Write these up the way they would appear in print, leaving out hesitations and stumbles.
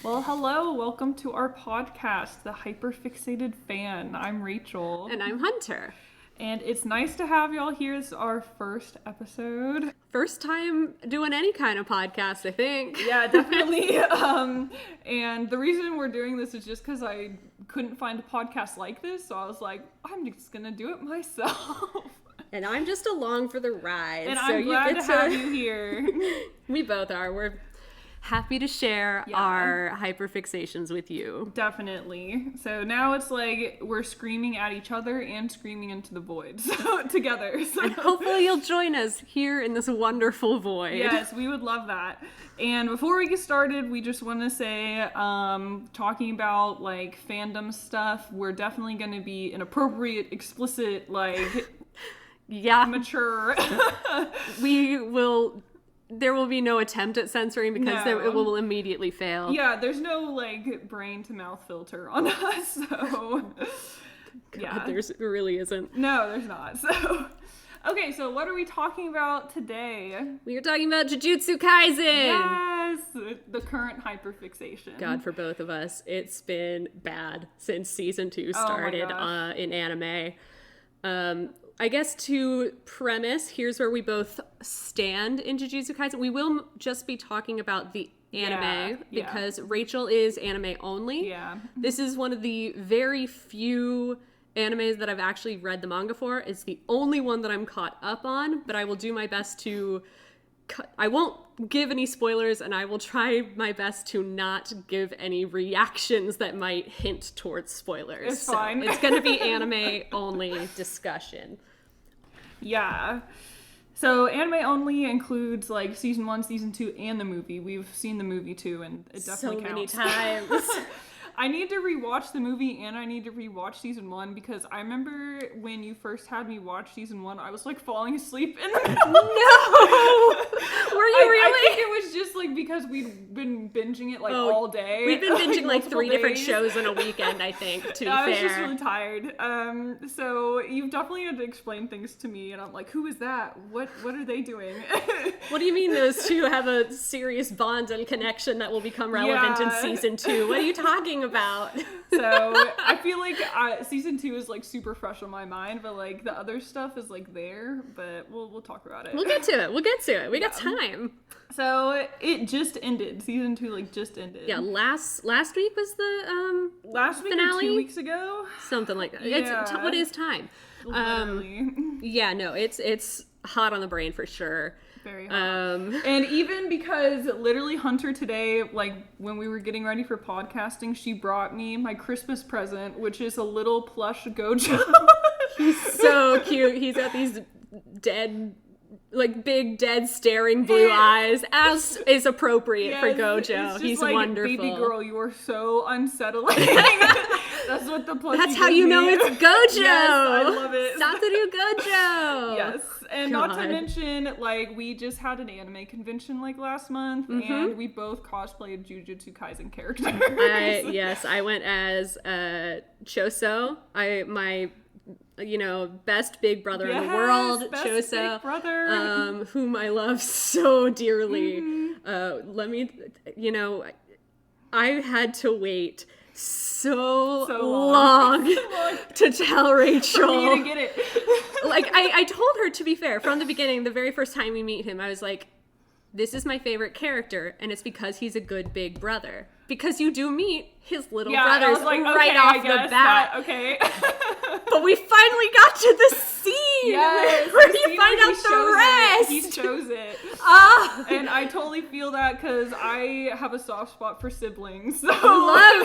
Well, hello. Welcome to our podcast, The Hyperfixated Fan. I'm Rachel. And I'm Hunter. And it's nice to have y'all here. This is our first episode. First time doing any kind of podcast, I think. Yeah, definitely. And the reason we're doing this is just because I couldn't find a podcast like this. So I was like, I'm just going to do it myself. And I'm just along for the ride. And so I'm glad to have you here. We both are. We're happy to share our hyperfixations with you. Definitely. So now it's like we're screaming at each other and screaming into the void together. So. And hopefully you'll join us here in this wonderful void. Yes, we would love that. And before we get started, we just want to say, talking about like fandom stuff, we're definitely going to be inappropriate, explicit, like mature. There will be no attempt at censoring because it will immediately fail. Yeah, there's no, like, brain-to-mouth filter on us, so... God, there really isn't. No, there's not, so... Okay, so what are we talking about today? We are talking about Jujutsu Kaisen! Yes! The current hyperfixation. God, for both of us, it's been bad since season 2 started in anime. I guess to premise, here's where we both stand in Jujutsu Kaisen. We will just be talking about the anime because Rachel is anime only. Yeah. This is one of the very few animes that I've actually read the manga for. It's the only one that I'm caught up on, but I will do my best to... I won't give any spoilers, and I will try my best to not give any reactions that might hint towards spoilers. It's fine. It's going to be anime only discussion. Yeah. So anime only includes like season 1, season 2, and the movie. We've seen the movie too, and it definitely counts. So many times. I need to rewatch the movie and I need to rewatch season 1 because I remember when you first had me watch season 1, I was like falling asleep in the middle. No! Were you really? I think it was just like because we'd been binging it like all day. We've been binging like 3 different days. shows in a weekend, I think, to be fair. I was just really tired. So you've definitely had to explain things to me and I'm like, who is that? What are they doing? What do you mean those two have a serious bond and connection that will become relevant in season 2? What are you talking about? So I feel like season 2 is like super fresh on my mind, but like the other stuff is like there, but we'll talk about it. We'll get to it. We got time. So it just ended. Season 2 like just ended. Yeah, last week was the last week finale? Or 2 weeks ago? Something like that. Yeah. What is time? Literally. Yeah, no, it's hot on the brain for sure. Very hot. And even because literally Hunter today, like when we were getting ready for podcasting, she brought me my Christmas present, which is a little plush Gojo. He's so cute. He's got these big dead staring blue eyes, as is appropriate for Gojo. He's like, wonderful. Baby girl, you are so unsettling. That's what the plushie That's how you know it's Gojo. Yes, I love it. Satoru Gojo. Yes. And not to mention, like, we just had an anime convention, like, last month, and we both cosplayed Jujutsu Kaisen characters. Yes, I went as Choso. My best big brother in the world, best Choso, big brother. whom I love so dearly. I had to wait so long to tell Rachel. For me to get it. Like, I told her, to be fair, from the beginning, the very first time we meet him, I was like, this is my favorite character, and it's because he's a good big brother. Because you do meet his little brothers off the bat. Okay. But we finally got to the scene where you find out the rest. He shows it. Oh. And I totally feel that because I have a soft spot for siblings. So.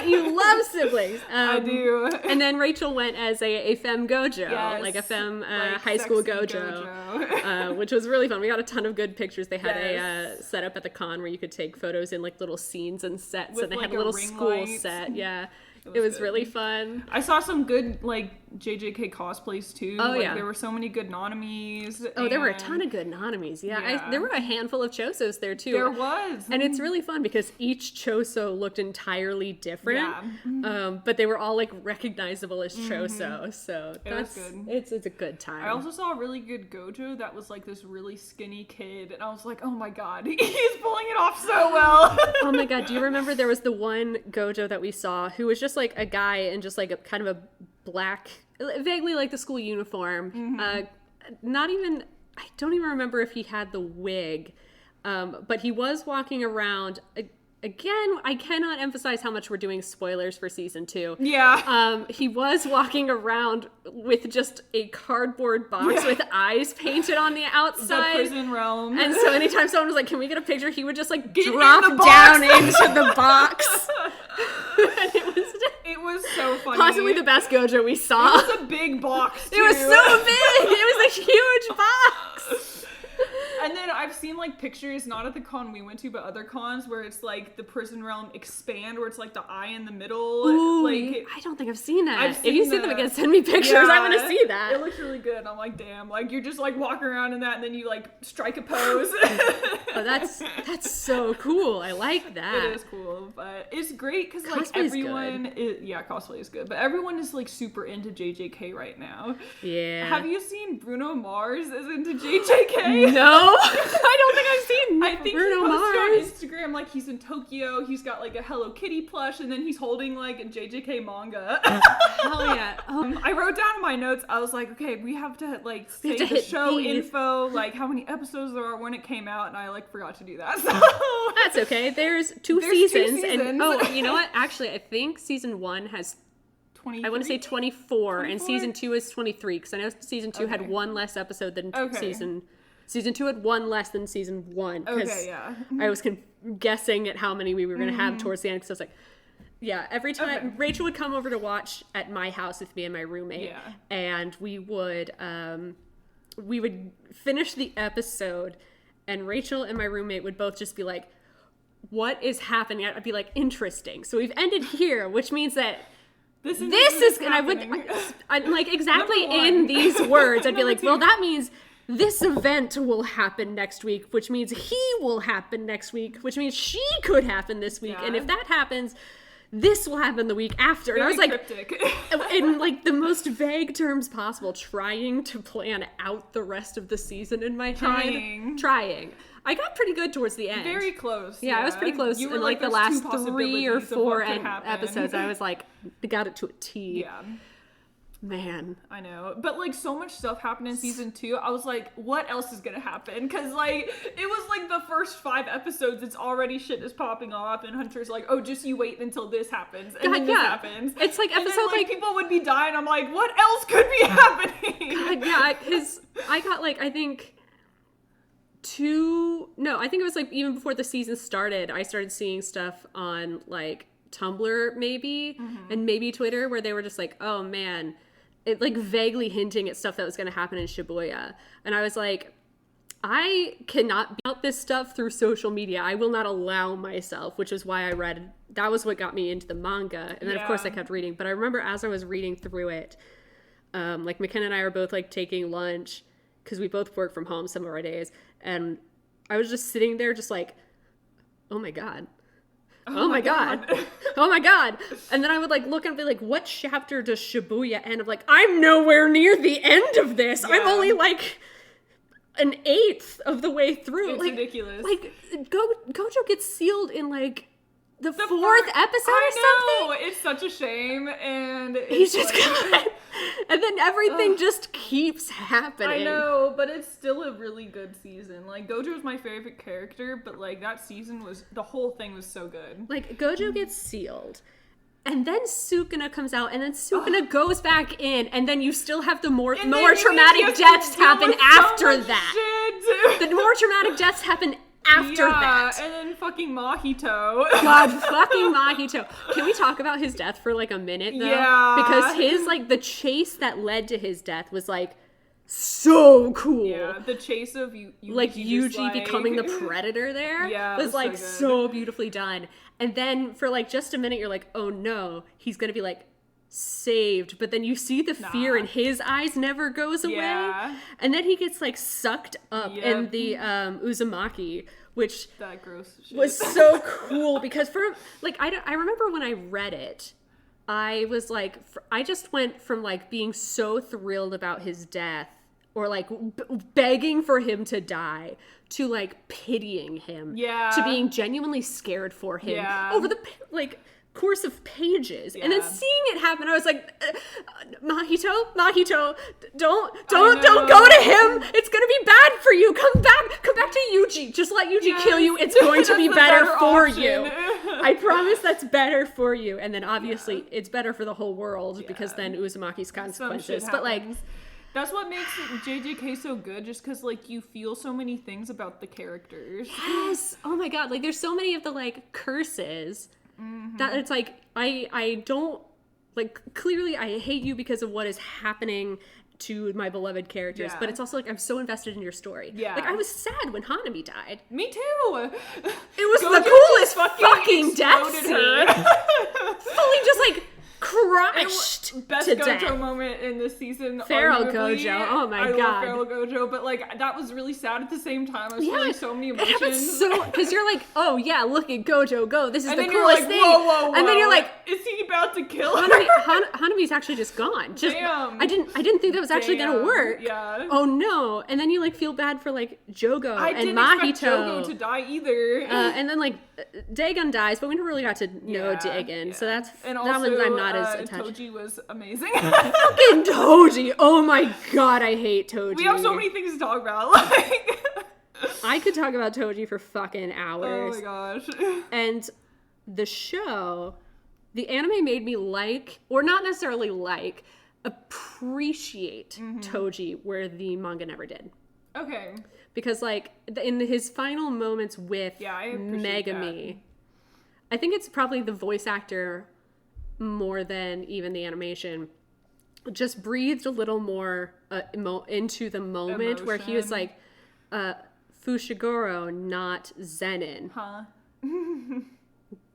You love siblings. I do. And then Rachel went as a femme gojo, like a femme high school gojo. Which was really fun. We got a ton of good pictures. They had a setup at the con where you could take photos in like little scenes and sets. With, and they had a little school set. Yeah. It was really fun. I saw some good, like, JJK cosplays, too. Oh, like, there were so many good Nanamis. Oh, there were a ton of good Nanamis, there were a handful of Chosos there, too. There was. And it's really fun because each Choso looked entirely different. Yeah. But they were all, like, recognizable as Choso. So that's good. It's a good time. I also saw a really good Gojo that was, like, this really skinny kid. And I was like, oh, my God. He's pulling it off so well. Oh my god, do you remember there was the one Gojo that we saw who was just like a guy in just like a kind of a black, vaguely like the school uniform. Not even, I don't even remember if he had the wig, but he was walking around. Again, I cannot emphasize how much we're doing spoilers for season 2. Yeah. He was walking around with just a cardboard box with eyes painted on the outside. The prison realm. And so anytime someone was like, can we get a picture? He would just like Get drop in the box. down into the box. And it was so funny. possibly the best Gojo we saw. It was a big box, too. It was so big. It was a huge box. And then I've seen like pictures, not at the con we went to, but other cons where it's like the prison realm expand, where it's like the eye in the middle. Ooh, like I don't think I've seen that. I've If seen you see them that. again, send me pictures. I want to see that. It looks really good. I'm like, damn. Like you're just like walking around in that, and then you like strike a pose. Oh, that's so cool. I like that. It is cool, but it's great because like Cosplay's everyone, cosplay is good, but everyone is like super into JJK right now. Yeah. Have you seen Bruno Mars is into JJK? No, I don't think I've seen I think Bruno he posted Mars. on Instagram like he's in Tokyo. He's got like a Hello Kitty plush, and then he's holding like a JJK manga. Hell yeah. I wrote down in my notes. I was like, okay, we have to like say to the hit show these. info, like how many episodes there are when it came out, and I like forgot to do that. So That's okay. There's two There's 2 seasons. And seasons. oh, you know what? Actually, I think season 1 has 23? I want to say 24, and 24? season 2 is 23 because I know season 2 had Okay. one less episode than Okay. season 2 had one less than season 1 because Okay, yeah. I was guessing at how many we were going to have towards the end because I was like, yeah, every time Okay. Rachel would come over to watch at my house with me and my roommate, Yeah. and we would finish the episode, and Rachel and my roommate would both just be like, what is happening? I'd be like, interesting. So we've ended here, which means that This is, and I like exactly Number 1. in these words, I'd be Number like, well, 2. that means this event will happen next week, which means he will happen next week, which means she could happen this week. Yeah. And if that happens, this will happen the week after. And I was like, cryptic. in like the most vague terms possible, trying to plan out the rest of the season in my head. Trying. I got pretty good towards the end. Very close. Yeah, I was pretty close You were in like the "There's last 2 3 or possibilities of what 4 could happen." episodes. I was like, got it to a T. Yeah. Man. I know, but like so much stuff happened in season 2. I was like, what else is gonna happen? Because like it was like the first 5 episodes, it's already shit is popping off, and Hunter's like, oh, just you wait until this happens, and then this happens. It's like and episode then, like people would be dying. I'm like, what else could be happening? God, yeah, because I got like I think it was like even before the season started, I started seeing stuff on like Tumblr maybe and maybe Twitter where they were just like, oh man. It like vaguely hinting at stuff that was going to happen in Shibuya. And I was like, I cannot be out this stuff through social media. I will not allow myself, which is why I read, that was what got me into the manga. And then of course I kept reading. But I remember as I was reading through it, like McKenna and I were both like taking lunch because we both work from home some of our days. And I was just sitting there just like, oh my God. Oh my God. Oh my God. And then I would like look and be like, what chapter does Shibuya end? I'm like, I'm nowhere near the end of this. I'm only like an 1/8 of the way through. It's like, ridiculous. Like Gojo gets sealed in like the 4th episode or I know, something. it's such a shame, and He's it's just like, gone. And then everything just keeps happening. I know, but it's still a really good season. Like, Gojo's my favorite character, but, like, that season the whole thing was so good. Like, Gojo gets sealed, and then Sukuna comes out, and then Sukuna goes back in, and then you still have the more traumatic deaths happen after that. Shit. The more traumatic deaths happen after that. And then fucking Mahito. God, fucking Mahito. Can we talk about his death for, like, a minute, though? Yeah. Because his, like, the chase that led to his death was, like, so cool. Yeah, the chase of Yuji becoming the predator there was like so beautifully done. And then for like just a minute you're like, oh no, he's gonna be like saved, but then you see the fear in his eyes never goes away. And then he gets like sucked up in the Uzumaki, which that gross shit. was so cool because for like I remember when I read it, I was like, I just went from like being so thrilled about his death or like begging for him to die, to like pitying him, to being genuinely scared for him over the like course of pages, and then seeing it happen, I was like, Mahito, don't go to him. It's gonna be bad for you. Come back to Yuji. Just let Yuji kill you. It's going to be better for you. I promise that's better for you. And then obviously it's better for the whole world because then Uzumaki's consequences. But like, that's what makes JJK so good, just because, like, you feel so many things about the characters. Yes! Oh my god, like, there's so many of the, like, curses that it's like, I don't, like, clearly I hate you because of what is happening to my beloved characters, but it's also, like, I'm so invested in your story. Yeah. Like, I was sad when Hanami died. Me too! It was the coolest fucking death scene! Fully just, like, crushed best to Gojo death. moment in this season. Feral Gojo, oh my god. I love Feral Gojo, but like that was really sad at the same time. I was feeling so many emotions. So because you're like, oh yeah, look at Gojo go. This is and the then coolest you're like, thing. Whoa. And then you're like, is he about to kill her? Hanami's actually just gone. Damn. I didn't think that was actually gonna work. Yeah. Oh no. And then you like feel bad for like Jogo and Mahito. I didn't expect Jogo to die either. And then like Dagon dies, but we never really got to know Dagon. So that's and that also, one I'm not as attached. Toji was amazing. Fucking Toji! Oh my god, I hate Toji. We have so many things to talk about. Like, I could talk about Toji for fucking hours. Oh my gosh. And the show, the anime made me like, or not necessarily like, appreciate Toji where the manga never did. Okay. Because like in his final moments with Megami, I think it's probably the voice actor more than even the animation just breathed a little more into the moment emotion. Where he was like Fushiguro, not Zenin.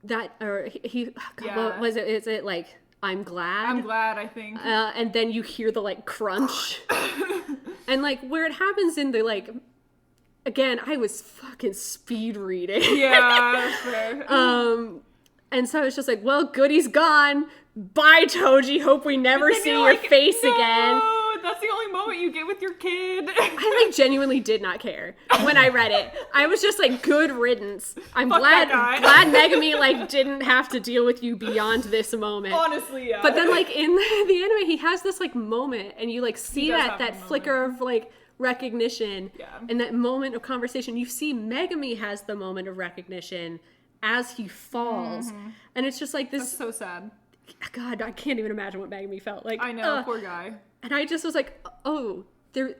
That or he what was it? Is it like I'm glad, I think. And then you hear the like crunch. And like where it happens in the like, again, I was fucking speed reading. Yeah, fair. And so it's just like, well, Goody's gone. Bye, Toji. Hope we never see your face again. That's the only moment you get with your kid. I like genuinely did not care when I read it. I was just like, good riddance. I'm glad Megami like didn't have to deal with you beyond this moment. Honestly, yeah. But then like in the anime, he has this like moment, and you like see that flicker of like recognition, and that moment of conversation. You see Megami has the moment of recognition as he falls, and it's just like this. That's so sad. God, I can't even imagine what Megami felt like. I know, poor guy. And I just was like, oh, there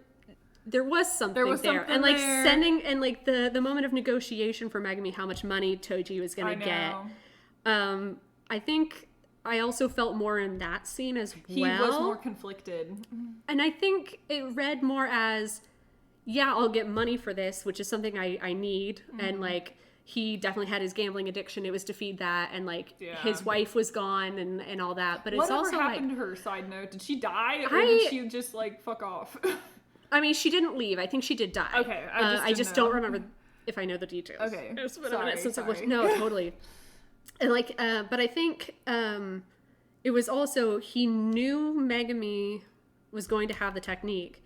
was something there. And like sending, and like the moment of negotiation for Megami, how much money Toji was gonna get. I think I also felt more in that scene as well. He was more conflicted. And I think it read more as, yeah, I'll get money for this, which is something I need. And like, he definitely had his gambling addiction. It was to feed that, and like his wife was gone and all that. But it's also what happened to her? Side note: did she die, or did she just like fuck off? I mean, she didn't leave. I think she did die. Okay, I just don't remember if I know the details. Okay, it's been a minute since I've watched. No, totally. And like, but I think it was also he knew Megami was going to have the technique,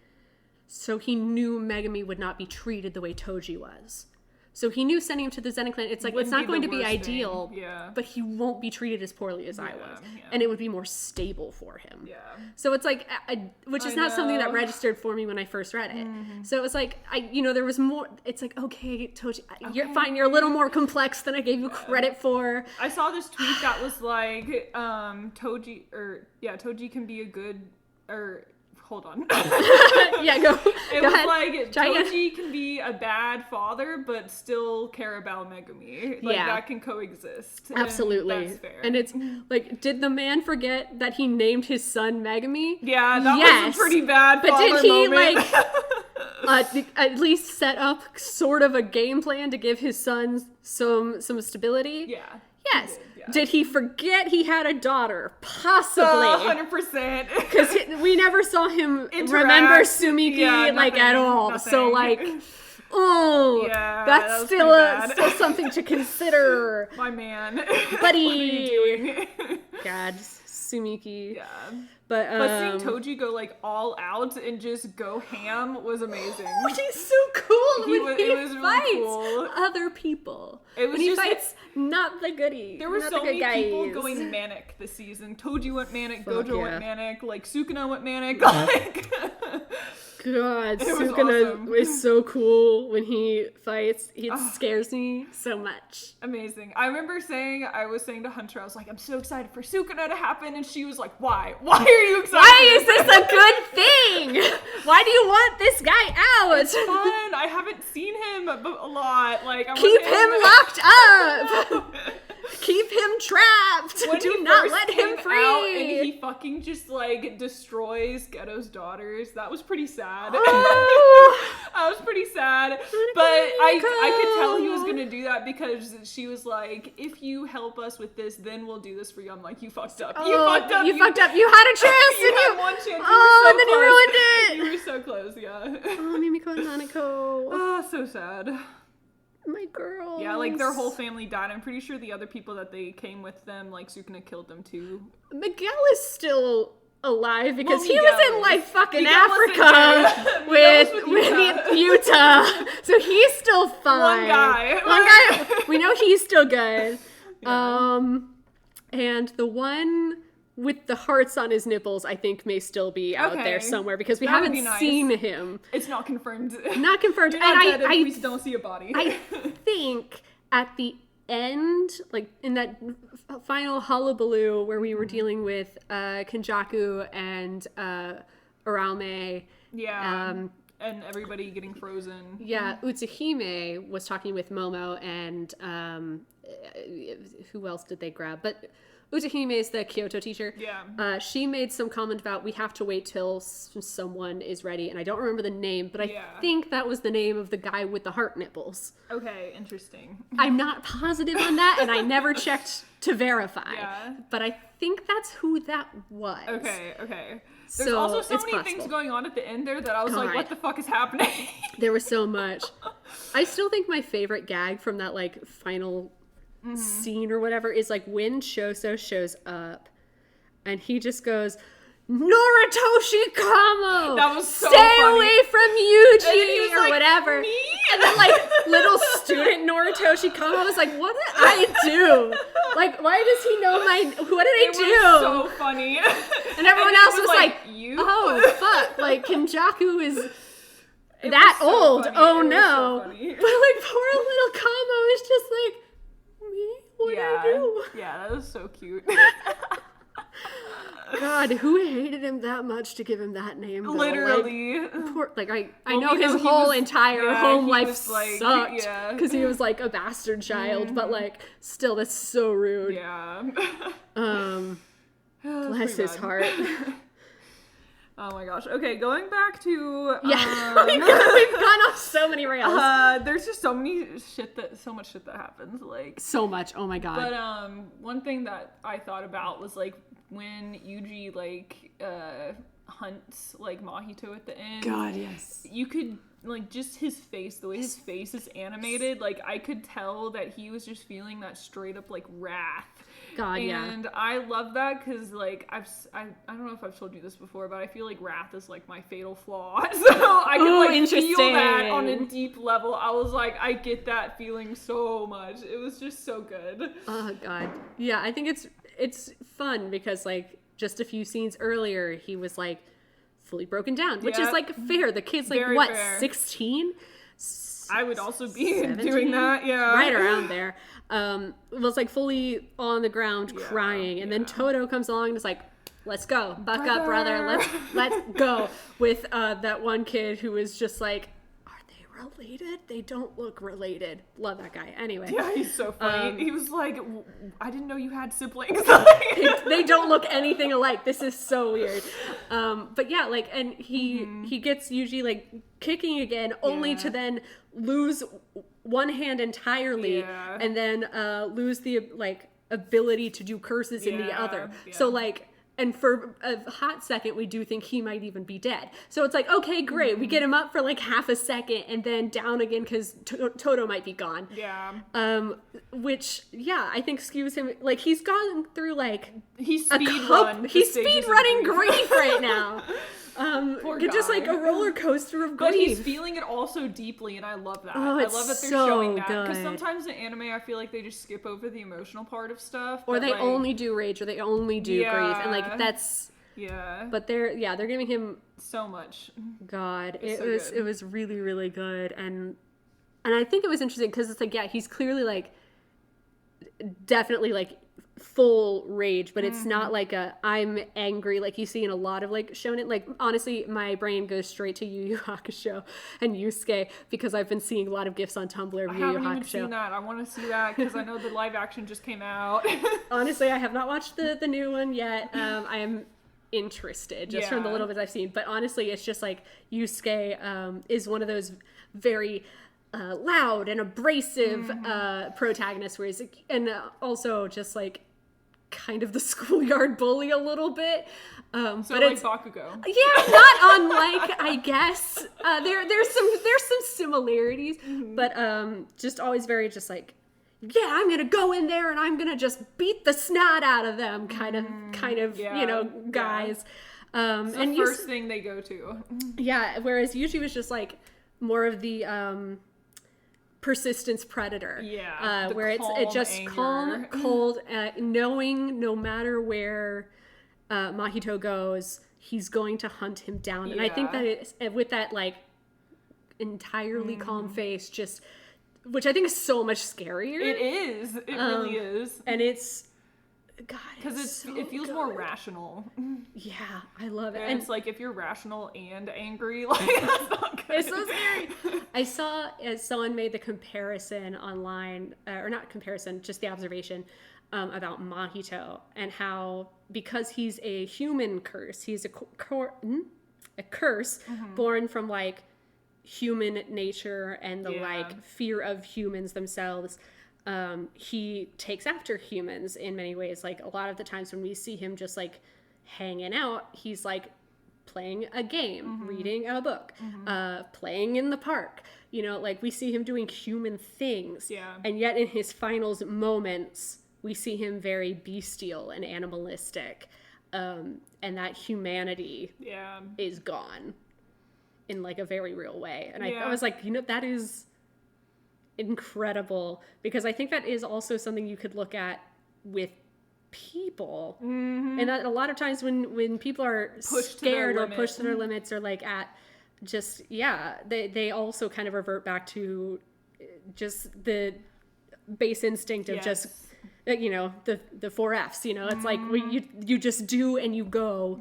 so he knew Megami would not be treated the way Toji was. So he knew sending him to the Zenin clan, it's like, it's not going to be ideal, but he won't be treated as poorly as I was. Yeah. And it would be more stable for him. Yeah. So it's like, which is not something that registered for me when I first read it. So it was like, there was more, it's like, okay, Toji, you're fine, you're a little more complex than I gave you credit for. I saw this tweet that was like, Toji can be a good, hold on. Yeah, go. It was like, Toji can be a bad father, but still care about Megami. Like, that can coexist. Absolutely. And that's fair. And it's like, did the man forget that he named his son Megami? Yeah, that was a pretty bad father moment. But did he, like, at least set up sort of a game plan to give his sons some stability? Yeah. Yes. Did he forget he had a daughter? Possibly. 100%. Because we never saw him remember Sumiki at all. Nothing. So like, that's still something to consider. My man. Buddy. What are you doing? God, Sumiki. Yeah. But seeing Toji go like all out and just go ham was amazing. He's so cool when he was really fights cool. other people. It was when he just fights not the goodie. There were not so the good many guys. people going manic this season. Toji went manic, Fuck Gojo yeah. went manic, like Sukuna went manic, like God, It was Sukuna awesome. is so cool when he fights. It scares me so much. amazing. I remember I was saying to Hunter, I was like, I'm so excited for Sukuna to happen, and she was like, why? Why are you excited? Why is this a good thing? Why do you want this guy out? It's fun. I haven't seen him a lot. Like, I Keep want him locked up. Keep him trapped. When Do he not first let him came free. out and he fucking just like destroys Ghetto's daughters. That was pretty sad. Oh. I was pretty sad. But I could tell he was gonna do that because she was like, if you help us with this, then we'll do this for you. I'm like, you fucked up. You fucked up. You fucked up. You had a chance. You and had one chance. You Oh, were so and then close. you ruined it. You were so close, yeah. Oh, Mimiko and Nanako. Oh, so sad. My girls. Yeah, like their whole family died. I'm pretty sure the other people that they came with them, like Sukuna killed them too. Miguel is still alive because Well, he Miguel was in is. like fucking Miguel wasn't Africa there. with, Miguel was with Utah. So he's still fine. One guy. One guy. We know he's still good. Yeah. And the one with the hearts on his nipples, I think may still be out there Okay. somewhere because we That would haven't be nice. seen him. It's not confirmed. Not confirmed. You're not dead And if we don't see a body. I think at the end, like in that final hullabaloo where we were dealing with Kenjaku and Araume, yeah. And everybody getting frozen. yeah, Utsuhime was talking with Momo and who else did they grab? But Utsuhime is the Kyoto teacher. Yeah. She made some comment about we have to wait till someone is ready, and I don't remember the name, but I Yeah. think that was the name of the guy with the heart nipples. Okay, interesting. I'm not positive on that, and I never checked to verify. Yeah. But I think that's who that was. Okay. There's So, also so it's many possible. things going on at the end there that I was like, God. what the fuck is happening? There was so much. I still think my favorite gag from that like final scene or whatever is like when Shoso shows up and he just goes, Noritoshi Kamo! That was so Stay funny. away from And then he Yuji was or like, whatever. "Me?" And then like little student Noritoshi Kamo was like, what did I do? Like, why does he know what did I It do? was so funny. And everyone he else was like, you? oh, fuck. Like, Kenjaku is It that was so old. funny. Oh, It was no. so funny. But, like, poor little Kamo is just like, me? What did I do? Yeah, that was so cute. God, who hated him that much to give him that name? Though? Literally. Like, poor, like I Well, know we know his he whole was- entire yeah, home he life was, like, sucked yeah. because he was like a bastard child, but like still, that's so rude. Yeah. Bless his heart. Oh my gosh. Okay, going back to Yeah, we've gone off so many rails. there's just so much shit that happens. Like, So much. Oh my god. but one thing that I thought about was like when Yuji like hunts like Mahito at the end. God, yes. You could like just his face, the way his face is animated, like I could tell that he was just feeling that straight up like wrath. God, yeah. And I love that because like I don't know if I've told you this before, but I feel like wrath is like my fatal flaw. So I can Ooh, like feel interesting. that on a deep level. I was like, I get that feeling so much. It was just so good. Oh god. Yeah, I think it's fun because like just a few scenes earlier he was like fully broken down, which is Yeah. like fair. The kid's like Very what, fair. 16? I would also be 17? doing that. Yeah, Right around there. Was like fully on the ground Yeah, crying, and then yeah. Toto comes along and is like, let's go, buck up, brother, let's go. With that one kid who was just like, are they related? They don't look related. Love that guy. Anyway. Yeah, he's so funny. He was like, I didn't know you had siblings. They don't look anything alike. This is so weird. But yeah, like, and he gets usually like kicking again, only to then lose one hand entirely, Yeah. and then lose the like ability to do curses in the Yeah, other. yeah. So like And for a hot second, we do think he might even be dead. So it's like, okay, great. We get him up for like half a second and then down again because Toto might be gone. Yeah. Which, yeah, I think skews him. Like, he's gone through like He's speed running grief right now. Poor just guy. like a roller coaster of grief. But he's feeling it all so deeply, and I love that. Oh, I it's love that they're so showing that. Because good. sometimes in anime, I feel like they just skip over the emotional part of stuff. Or but, they like, only do rage, or they only do grief. And like, that's... Yeah. But they're giving him... So much. God. It's It was really, really good. And I think it was interesting, because it's like, yeah, he's clearly like... Definitely like... full rage, but it's not like a I'm angry like you see in a lot of like shonen. Like, honestly, my brain goes straight to Yu Yu Hakusho and Yusuke because I've been seeing a lot of gifs on Tumblr of Yu Yu Hakusho. I haven't even seen that. I want to see that because I know the live action just came out. Honestly, I have not watched the new one yet. I am interested just from the little bit I've seen, but honestly, it's just like Yusuke is one of those very loud and abrasive protagonists, where he's like, and also just like kind of the schoolyard bully a little bit. So but like it's Bakugo. Yeah, not unlike, I guess. There's some similarities, but just always very just like, yeah, I'm gonna go in there and I'm gonna just beat the snot out of them, kind of guys. It's the first thing they go to. Yeah, whereas Yuji was just like more of the persistence predator. Yeah. Where it's just anger. calm, cold, knowing no matter where Mahito goes, he's going to hunt him down. And I think that it's with that like entirely calm face, just, which I think is so much scarier. It is. It really is. And it's, God, because it feels good. more rational. Yeah, I love it. And it's like, if you're rational and angry, like, that's not good. It's so scary. I saw someone made the comparison online, or not comparison, just the observation about Mahito and how, because he's a human curse, he's a curse born from like human nature and the like fear of humans themselves. He takes after humans in many ways. Like, a lot of the times when we see him just like hanging out, he's like playing a game, reading a book, playing in the park. You know, like, we see him doing human things. Yeah. And yet in his finals moments, we see him very bestial and animalistic. And that humanity is gone in like a very real way. And I was like, that is incredible, because I think that is also something you could look at with people, and that a lot of times when people are scared or pushed to their limits, or like at just they also kind of revert back to just the base instinct of just the 4 F's. It's like you just do and you go.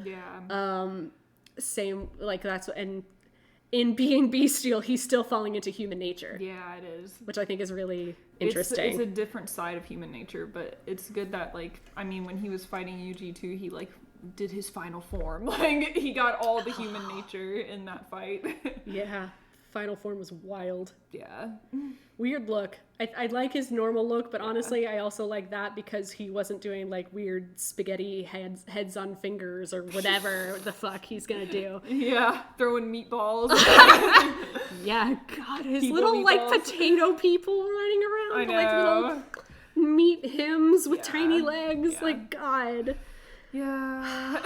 Same, like, that's, and in being bestial, he's still falling into human nature. Yeah, it is. Which I think is really interesting. It's a different side of human nature, but it's good that, like, I mean, when he was fighting Yuji too, he, like, did his final form. Like, he got all the human nature in that fight. Yeah. Final form was wild. Yeah. Weird look. I like his normal look, but honestly, I also like that because he wasn't doing like weird spaghetti heads on fingers or whatever the fuck he's gonna do. Yeah, throwing meatballs. Yeah, God, his people little meatballs. Like potato people running around. I know. Like little meat hymns with tiny legs. Yeah. Like, God. Yeah.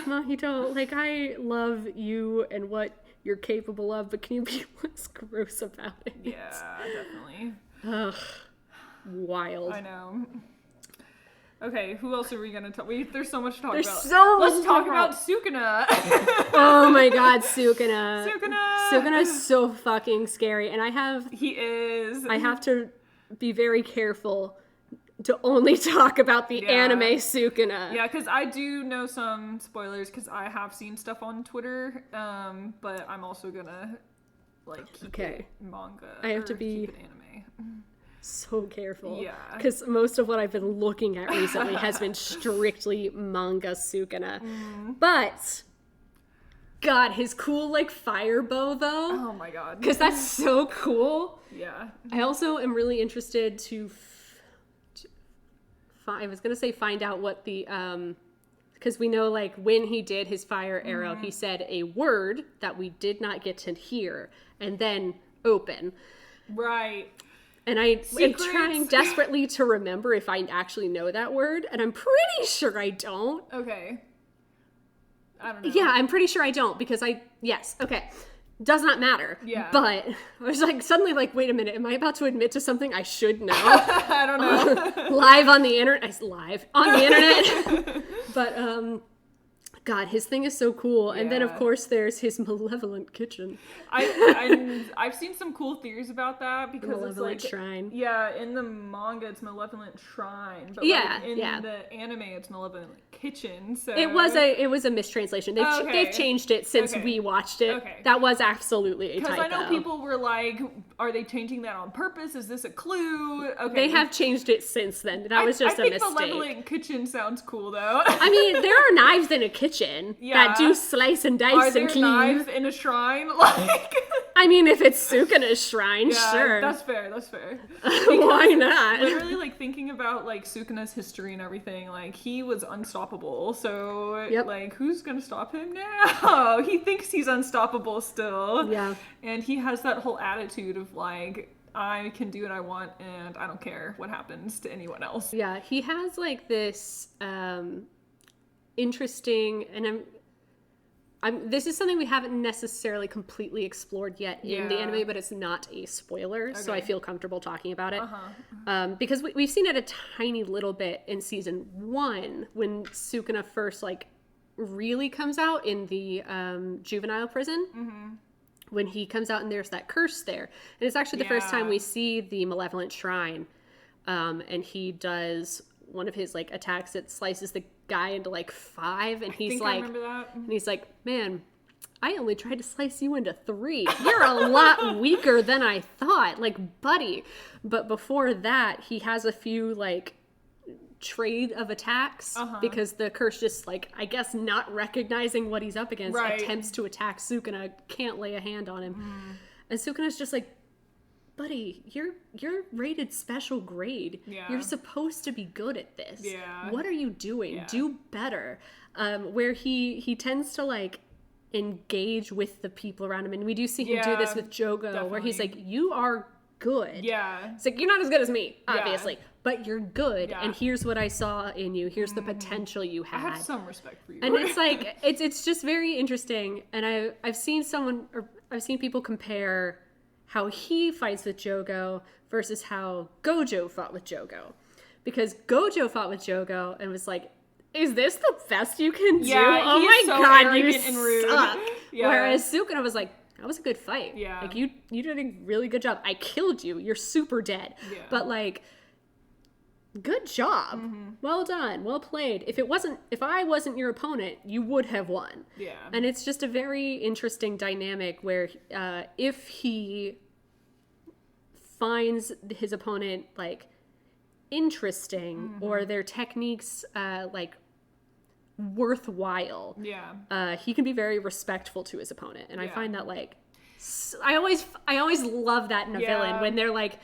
Mahito, like, I love you and what you're capable of, but can you be less gross about it? Yeah, definitely. Ugh. Wild. I know. Okay, who else are we gonna talk? There's so much to talk There's about. So much Let's talk about Sukuna. Oh my God, Sukuna. Sukuna. Sukuna's so fucking scary, and He is. I have to be very careful to only talk about the anime Sukuna. Yeah, because I do know some spoilers, because I have seen stuff on Twitter, but I'm also gonna, like, keep it manga. I have to be keep it anime. So careful. Yeah. Because most of what I've been looking at recently has been strictly manga Sukuna. But, God, his cool, like, fire bow, though. Oh my God. Because that's so cool. Yeah. I also am really interested to I was gonna say find out what the because we know, like, when he did his fire arrow, he said a word that we did not get to hear, and then open. Right. And I Secrets. am trying desperately to remember if I actually know that word, and I'm pretty sure I don't. Okay. I don't know. Yeah, I'm pretty sure I don't, because yes, okay. Does not matter. Yeah. But I was like, suddenly like, wait a minute, am I about to admit to something I should know? I don't know. Live on the internet. Live on the internet. But, God, his thing is so cool. And then, of Yeah. course, there's his malevolent kitchen. I've seen some cool theories about that because it's Malevolent like shrine. Yeah, in the manga it's malevolent shrine, but Yeah, like in yeah. the anime it's malevolent kitchen. So It was a mistranslation. Okay. They've changed it since Okay. we watched it. Okay. That was absolutely a because typo. I know people were like, "Are they changing that on purpose? Is this a clue?" Okay, They have changed it since then. That was just I a think mistake. malevolent kitchen sounds cool though. I mean, there are knives in a kitchen that do slice and dice Are and there cleave. knives in a shrine? Like, I mean, if it's Sukuna's shrine, yeah, sure. that's fair. That's fair. Why not? Literally, like thinking about like Sukuna's history and everything, like he was unstoppable. So, Yep. like, who's gonna stop him now? He thinks he's unstoppable still. Yeah. And he has that whole attitude of like, I can do what I want, and I don't care what happens to anyone else. Yeah, he has like this interesting, and this is something we haven't necessarily completely explored yet in the Yeah. anime, but it's not a spoiler, so I Okay. feel comfortable talking about it. Uh-huh. Because we've seen it a tiny little bit in season 1 when Sukuna first like really comes out in the juvenile prison. Mm-hmm. When he comes out and there's that curse there, and it's actually the first time Yeah. we see the malevolent shrine, and he does one of his like attacks that slices the guy into like 5, and he's I think like, I remember that. and he's like, man, I only tried to slice you into 3. You're a lot weaker than I thought, like, buddy. But before that, he has a few like trade of attacks because the curse just like, I guess, not recognizing what he's up against, Right. attempts to attack Sukuna, can't lay a hand on him. And Sukuna's just like, buddy, you're rated special grade. Yeah. You're supposed to be good at this. Yeah. What are you doing? Yeah. Do better. Where he tends to like engage with the people around him, and we do see him do this Yeah, with Jogo, where he's definitely. like, you are good. Yeah. It's like, you're not as good as me, Yeah. obviously, but you're good, Yeah. and here's what I saw in you. Here's the potential you I had. have some respect for you. And it's like it's just very interesting. And I've seen people compare how he fights with Jogo versus how Gojo fought with Jogo, because Gojo fought with Jogo and was like, "Is this the best you can do? Yeah, Oh he my is so god, you arrogant and rude." suck!" Yeah. Whereas Sukuna was like, "That was a good fight. Yeah. Like you did a really good job. I killed you. You're super dead. Yeah. But like." Good job. Mm-hmm. Well done. Well played. If I wasn't your opponent, you would have won. Yeah. And it's just a very interesting dynamic where if he finds his opponent like interesting or their techniques like worthwhile, Yeah. he can be very respectful to his opponent. And I Yeah. find that like I always love that in a Yeah. villain when they're like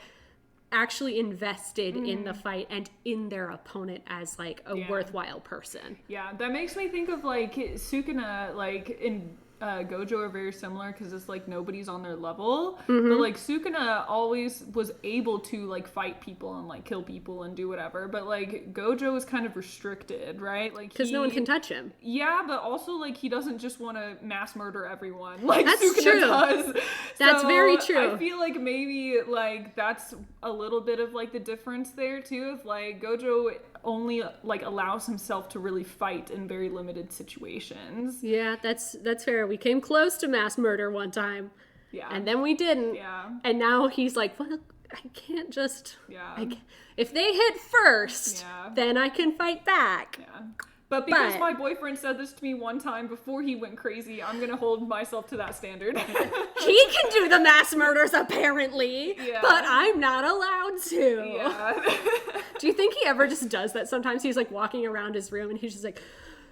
actually invested in the fight and in their opponent as like a Yeah. worthwhile person. Yeah, that makes me think of like Sukuna, like in Gojo are very similar because it's like nobody's on their level. But like Sukuna always was able to like fight people and like kill people and do whatever. But like Gojo is kind of restricted, right? Like Because no one can touch him. Yeah, but also like he doesn't just want to mass murder everyone like That's Sukuna true. does. That's So very true. I feel like maybe like that's a little bit of like the difference there too. If like Gojo only like allows himself to really fight in very limited situations. Yeah, that's fair. We came close to mass murder one time, Yeah. and then we didn't. Yeah. And now he's like, well, I can't just. Yeah. If they hit first, Yeah. then I can fight back. Yeah. But because But- my boyfriend said this to me one time before he went crazy, I'm gonna hold myself to that standard. He can do the mass murders apparently, Yeah. but I'm not allowed to. Yeah. Do you think he ever just does that? Sometimes he's like walking around his room and he's just like,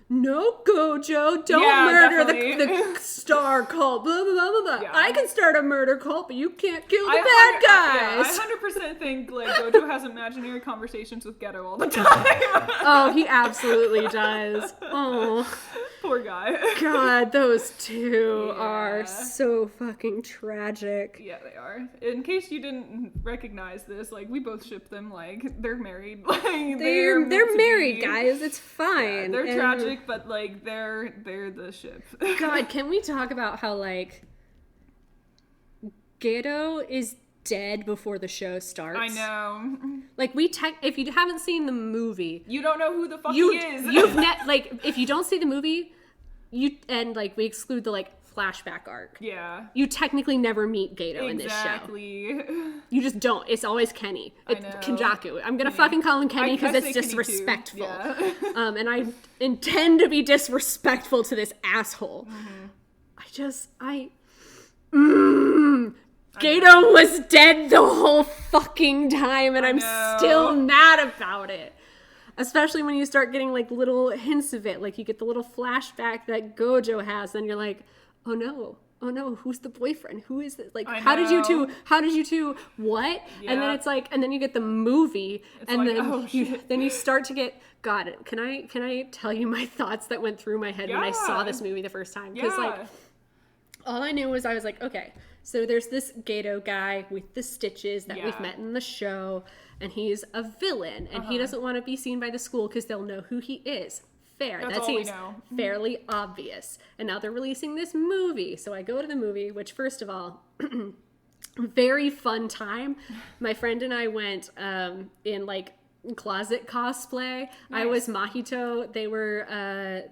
no, Gojo, don't Yeah, murder definitely. the star cult, blah, blah, blah, blah, blah. Yeah. I can start a murder cult, but you can't kill the bad guys. I 100% think, like, Gojo has imaginary conversations with Geto all the time. Oh, he absolutely does. Oh, Poor guy. God, those two are Yeah. so fucking tragic. Yeah, they are. In case you didn't recognize this, like, we both ship them, like, they're married. Like, They're meant to married, be. guys. It's fine. Yeah, they're And- tragic, but, like, they're the ship. God, can we talk about how, like, Geto is dead before the show starts? I know. Like, if you haven't seen the movie, You don't know who the fuck he is. like, if you don't see the movie, like, we exclude the, like, flashback arc. Yeah. You technically never meet Geto in this show. Exactly. You just don't. It's always Kenny. It's know. Kenjaku. I'm gonna fucking call him Kenny because I it's say Kenny too. disrespectful. Yeah. And I intend to be disrespectful to this asshole. Geto was dead the whole fucking time, and I'm know. still mad about it. Especially when you start getting, like, little hints of it. Like, you get the little flashback that Gojo has, and you're like, oh no, who's the boyfriend? Who is this? Like, how did you two, what? Yeah. And then it's like, and then you get the movie, and like, then oh, then you start to get, God, can I tell you my thoughts that went through my head when I saw this movie the first time? Because, like, all I knew was I was like, okay, so there's this Geto guy with the stitches that we've met in the show, and he's a villain, and he doesn't want to be seen by the school because they'll know who he is. Fair. That's that all we seems know. fairly obvious. And now they're releasing this movie. So I go to the movie, which, first of all, very fun time. My friend and I went in, like, closet cosplay. Nice. I was Mahito. They were...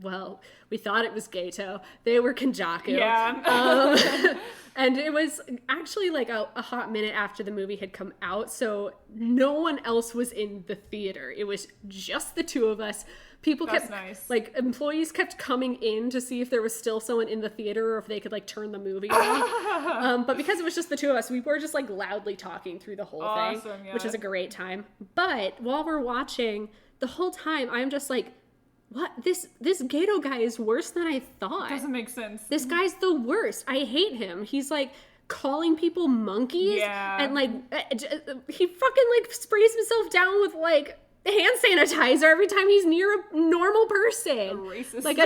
well, we thought it was Geto. They were Kenjaku. Yeah. And it was actually like a hot minute after the movie had come out, so no one else was in the theater. It was just the two of us. That's nice. Like, employees kept coming in to see if there was still someone in the theater or if they could, like, turn the movie on. But because it was just the two of us, we were just, like, loudly talking through the whole thing, which was a great time. But while we're watching, the whole time, I'm just like, what? This Geto guy is worse than I thought. Doesn't make sense. This guy's the worst. I hate him. He's, like, calling people monkeys. Yeah. And, like, he fucking, like, sprays himself down with, like, hand sanitizer every time he's near a normal person. A racist. Like a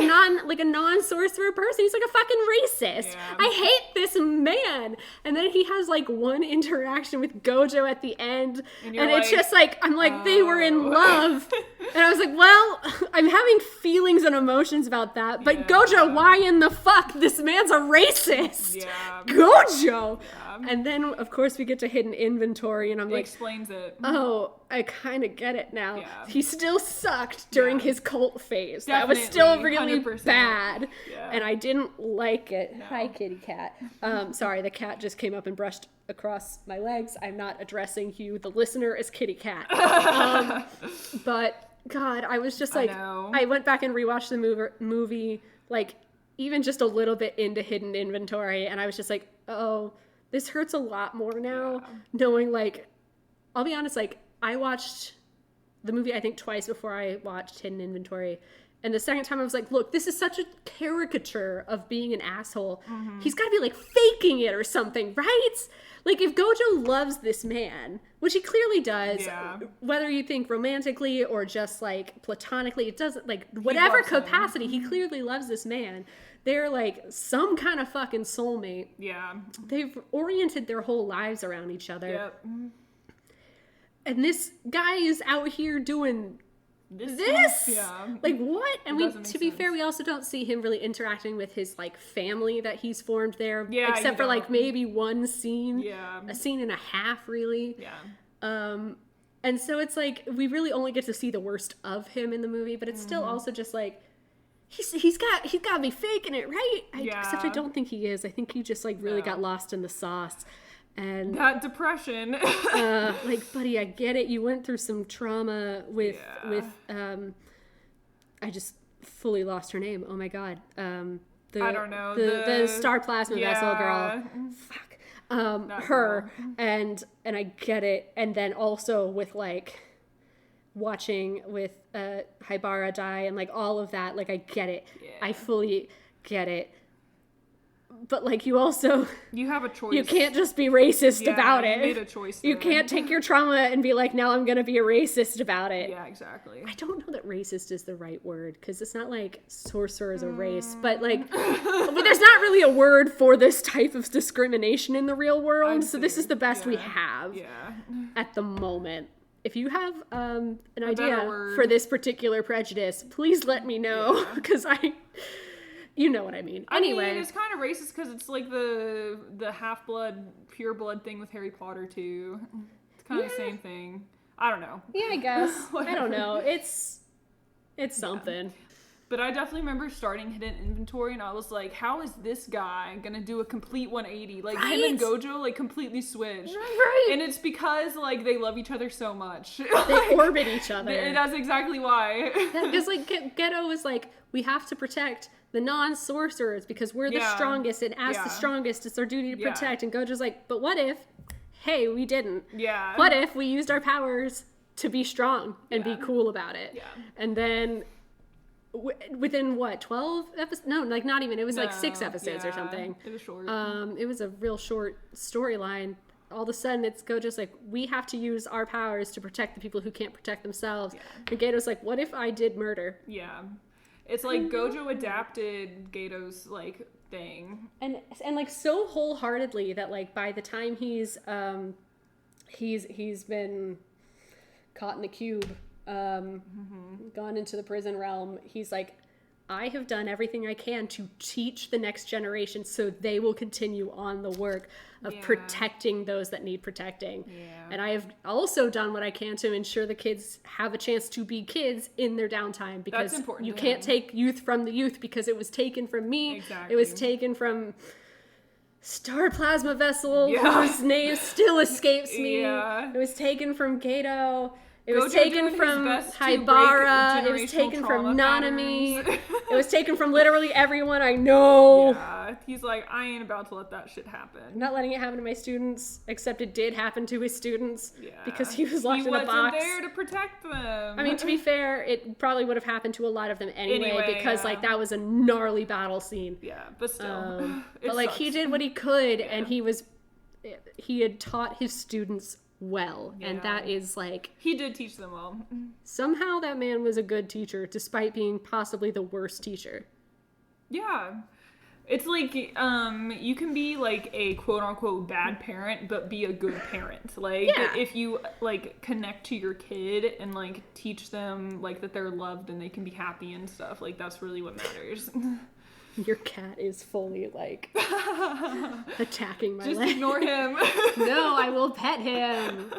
non-sorcerer person. He's like a fucking racist. Yeah. I hate this man. And then he has, like, one interaction with Gojo at the end. And it's just like, I'm like, they were in love. And I was like, well, I'm having feelings and emotions about that. But Gojo, why in the fuck? This man's a racist. Yeah. Gojo. Yeah. And then, of course, we get to hidden inventory. And I'm like, explains it. oh, I kind of get it now. Yeah. He still sucked during his cult phase. Definitely, that was still really 100%. bad. Yeah. And I didn't like it. No. Hi, kitty cat. Sorry, the cat just came up and brushed across my legs. I'm not addressing you, the listener, as kitty cat. But, God, I was just like, I went back and rewatched the movie, like, even just a little bit into hidden inventory. And I was just like, oh, this hurts a lot more now, knowing, like, I'll be honest, like, I watched the movie, I think, twice before I watched Hidden Inventory. And the second time I was like, look, this is such a caricature of being an asshole. Mm-hmm. He's got to be, like, faking it or something, right? Like, if Gojo loves this man, which he clearly does, whether you think romantically or just, like, platonically, it doesn't, like, whatever capacity, he clearly loves this man. They're, like, some kind of fucking soulmate. Yeah. They've oriented their whole lives around each other. Yep. And this guy is out here doing this? Yeah. Like, what? And to be sense. fair, we also don't see him really interacting with his, like, family that he's formed there. Yeah, except for, like, maybe one scene. Yeah. A scene and a half, really. Yeah. And so it's like, we really only get to see the worst of him in the movie, but it's still also just like, he's got to be faking it, right? Except I don't think he is. I think he just, like, really got lost in the sauce. And that depression. like, buddy, I get it. You went through some trauma with I just fully lost her name. Oh my God. I don't know. The star plasma vessel girl. Fuck. Her. And I get it. And then also with, like, watching with Haibara die and like all of that. Like I get it. Yeah. I fully get it. But like you also have a choice. You can't just be racist about it. You made a choice there. You can't take your trauma and be like, now I'm gonna be a racist about it. Yeah, exactly. I don't know that racist is the right word because it's not like sorcerer is a race, but like but there's not really a word for this type of discrimination in the real world. So this is the best we have at the moment. If you have an idea for this particular prejudice, please let me know because you know what I mean. Anyway. I mean, it's kind of racist because it's like the half-blood, pure-blood thing with Harry Potter, too. It's kind of the same thing. I don't know. Yeah, I guess. I don't know. It's something. But I definitely remember starting Hidden Inventory, and I was like, how is this guy going to do a complete 180? Like, him and Gojo, like, completely switched. Right. And it's because, like, they love each other so much. They orbit each other. That's exactly why. Because, like, Geto was like, we have to protect the non-sorcerers because we're the strongest, and as the strongest, it's our duty to protect. And Gojo's like, but what if, hey, we didn't? Yeah. What if we used our powers to be strong and be cool about it? Yeah. And then within what, 12 episodes? No, like not even. It was like 6 episodes or something. It was short. It was a real short storyline. All of a sudden, it's Gojo's like, we have to use our powers to protect the people who can't protect themselves. Yeah. And Gato's like, what if I did murder? Yeah. It's like Gojo adapted Gato's like thing, and like so wholeheartedly that like by the time he's been caught in the cube, gone into the prison realm, he's like, I have done everything I can to teach the next generation so they will continue on the work of protecting those that need protecting. Yeah. And I have also done what I can to ensure the kids have a chance to be kids in their downtime because you can't take youth from the youth because it was taken from me. Exactly. It was taken from Star Plasma Vessel, whose name still escapes me. Yeah. It was taken from Gato. It was taken from Haibara. It was taken from Nanami. It was taken from literally everyone I know. Yeah, he's like, I ain't about to let that shit happen. I'm not letting it happen to my students, except it did happen to his students because he was locked in a box. He wasn't there to protect them. I mean, to be fair, it probably would have happened to a lot of them anyway because like that was a gnarly battle scene. Yeah, but still. But like he did what he could, and he had taught his students well, and that is like he did teach them well. Somehow that man was a good teacher despite being possibly the worst teacher. Yeah, it's like you can be like a quote unquote bad parent but be a good parent. Like if you like connect to your kid and like teach them like that they're loved and they can be happy and stuff, like that's really what matters. Your cat is fully, like, attacking my leg. Just ignore him. No, I will pet him.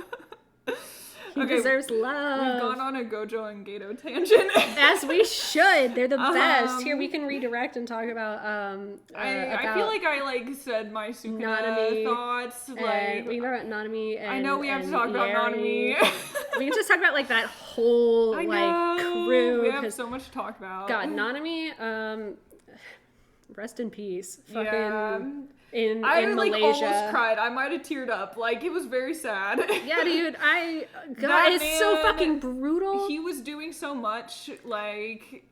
He deserves love. We've gone on a Gojo and Gato tangent. As we should. They're the best. Here, we can redirect and talk about, I feel like I, like, said my Sukuna thoughts. Like, we can talk about Nanami and I know we have to talk about Nanami. We can just talk about, like, that whole, crew. We have so much to talk about. God, Nanami, rest in peace. Fucking in Malaysia. Like almost cried. I might have teared up. Like it was very sad. Yeah, dude. It's so fucking brutal. He was doing so much. Like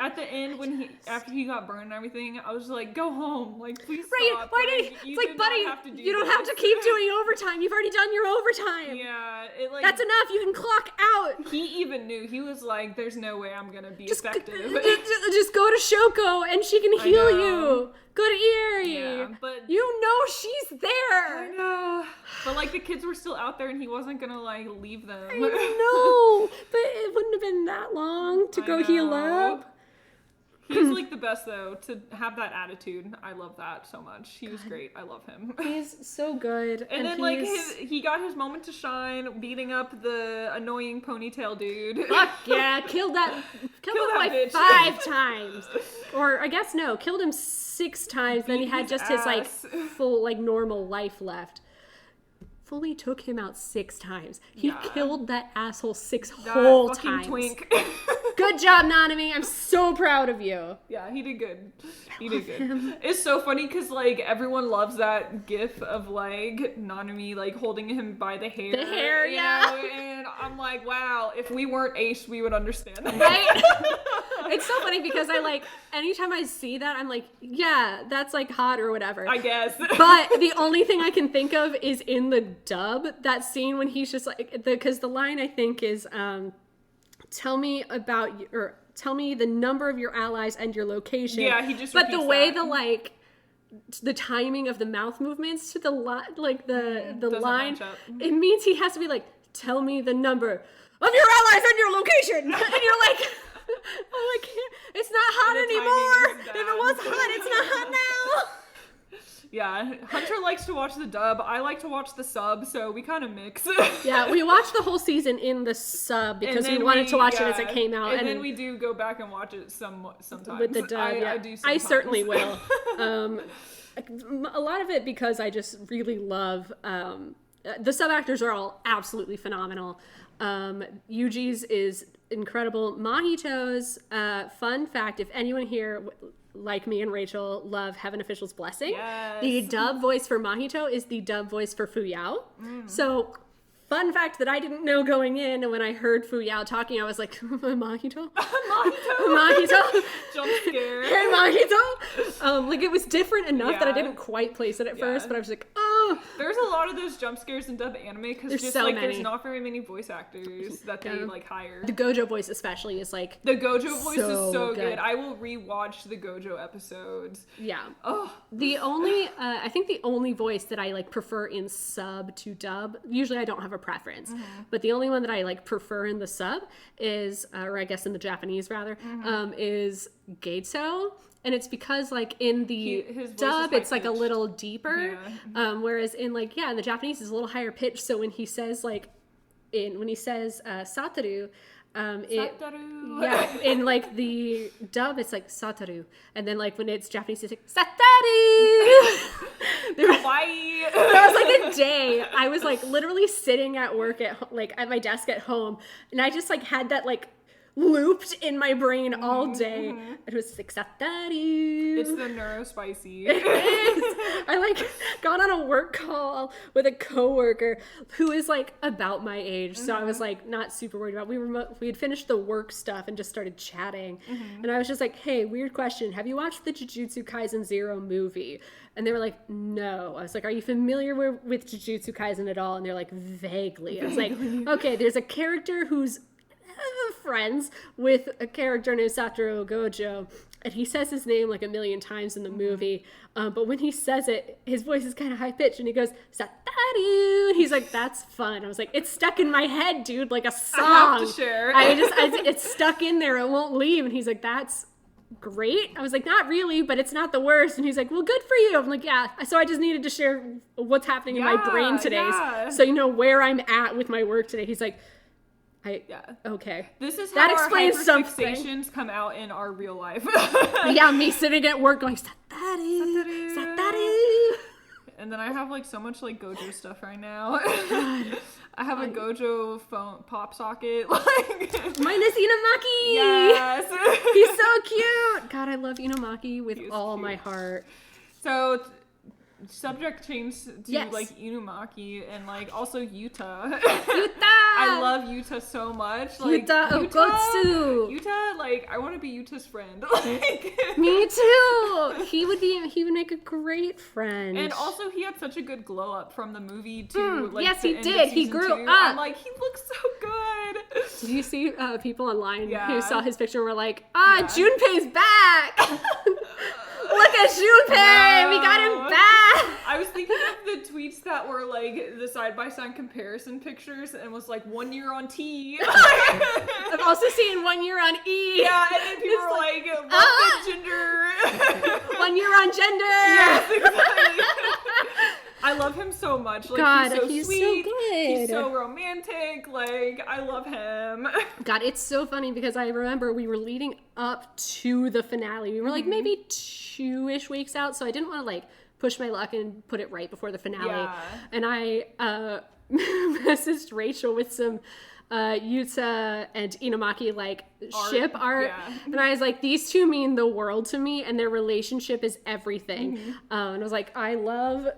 at the end after he got burned and everything, I was like, go home. Like please stop. Why did it's like, buddy, you don't have to keep doing overtime. You've already done your overtime. Yeah. That's enough. You can clock out. He even knew. He was like, there's no way I'm gonna be effective. Just go to Shoko and she can heal you. Go to Eri. Yeah, but you know she's there. I know. But like the kids were still out there and he wasn't gonna like leave them. I know. But it wouldn't have been that long to go heal up. He's like the best though, to have that attitude. I love that so much. He was great. I love him. He's so good. And then like he got his moment to shine, beating up the annoying ponytail dude. Fuck yeah, killed him like bitch. 5 times. Or I guess no, killed him 6 times, then he had just his like full like normal life left. Fully took him out 6 times. He killed that asshole 6 whole times. Twink. Good job, Nanami. I'm so proud of you. Yeah, he did good. He did good. It's so funny because, like, everyone loves that gif of, like, Nanami, like, holding him by the hair. The hair, you yeah. know? And I'm like, wow, if we weren't Ace, we would understand that. Right? It's so funny because I, like, anytime I see that, I'm like, yeah, that's, like, hot or whatever. I guess. But the only thing I can think of is in the dub, that scene when he's just, like, because the line, I think, is, tell me the number of your allies and your location. Yeah, he just But the way that. the timing of the mouth movements to the Doesn't line, match up. it means he has to be like, tell me the number of your allies and your location. And you're like, oh, I can't. It's not hot And the anymore. timing is If it was hot, it's not hot now. Yeah, Hunter likes to watch the dub. I like to watch the sub, so we kind of mix. Yeah, we watched the whole season in the sub because we wanted to watch it as it came out. And then we do go back and watch it sometimes. With the dub, yeah. I do I sometimes. certainly will. A lot of it because I just really love... the sub actors are all absolutely phenomenal. Yuji's is incredible. Mahito's, fun fact, if anyone here... like me and Rachel, love Heaven Official's Blessing. Yes. The dub voice for Mahito is the dub voice for Fuyao. So, fun fact that I didn't know going in, and when I heard Fuyao talking, I was like, Mahito? Mahito? Jump scare. Hey, Mahito? Like, it was different enough that I Yeah. didn't quite place it at first, but I was like, oh. There's a lot of those jump scares in dub anime because There's just so like many. there's not very many voice actors that they like hire. The Gojo voice especially is like... The Gojo voice so is so good. good. I will rewatch the Gojo episodes. Yeah. Oh, The only, I think the only voice that I like prefer in sub to dub, usually I don't have a preference, but the only one that I like prefer in the sub is, or I guess in the Japanese rather, is Geitso. And it's because like in the his voice dub, is it's like a high-pitched. little deeper, whereas in like, in the Japanese it's a little higher pitched. So when he says like, when he says Satoru, Satoru. yeah, in like the dub, it's like Satoru, and then like when it's Japanese, it's like Satoru. there was like a day I was like literally sitting at work at my desk at home, and I just like had that like looped in my brain all day. It was like Satoru. It's the neurospicy. I like got on a work call with a coworker who is like about my age, so I was like not super worried about. We had finished the work stuff and just started chatting, and I was just like, "Hey, weird question. Have you watched the Jujutsu Kaisen 0 movie?" And they were like, "No." I was like, "Are you familiar with Jujutsu Kaisen at all?" And they're like, "Vaguely." I was like, "Okay, there's a character who's friends with a character named Satoru Gojo, and he says his name like a million times in the movie, but when he says it, his voice is kind of high-pitched, and he goes, Satoru, and he's like, that's fun. I was like, it's stuck in my head, dude, like a song. I have to share. It's stuck in there, it won't leave, and he's like, that's great. I was like, not really, but it's not the worst. And he's like, well, good for you. I'm like, yeah. So I just needed to share what's happening in my brain today, so you know where I'm at with my work today. He's like, okay. This is that how explains our something. hyperfixations come out in our real life. Yeah, me sitting at work going, Satoru, Satoru. And then I have like so much like Gojo stuff right now. I have a Gojo phone pop socket. Like mine is Inumaki. Yes. He's so cute. God, I love Inumaki with all cute. my heart. So subject change to like Inumaki and like also Yuta. I love Yuta so much. Like Yuta Okotsu. Yuta, like I want to be Yuta's friend. Like me too. He would make a great friend. And also he had such a good glow up from the movie to like yes, the he end did. of He season grew 2. up. I'm like, he looks so good. Did you see people online Yeah. who saw his picture and were like, Junpei's back. Look at Junpei! We got him back! I was thinking of the tweets that were like the side-by-side comparison pictures and was like 1 year on T. I'm also seeing 1 year on E. Yeah, and then people were like, love gender. 1 year on gender! Yes, exactly. I love him so much. Like, God, he's so he's sweet. so good. He's so romantic. Like, I love him. God, it's so funny because I remember we were leading up to the finale. We were like maybe 2-ish weeks out, so I didn't want to like push my luck and put it right before the finale. Yeah. And I messaged Rachel with some Yuta and Inumaki like ship art, yeah. and I was like, these two mean the world to me, and their relationship is everything. And I was like, I love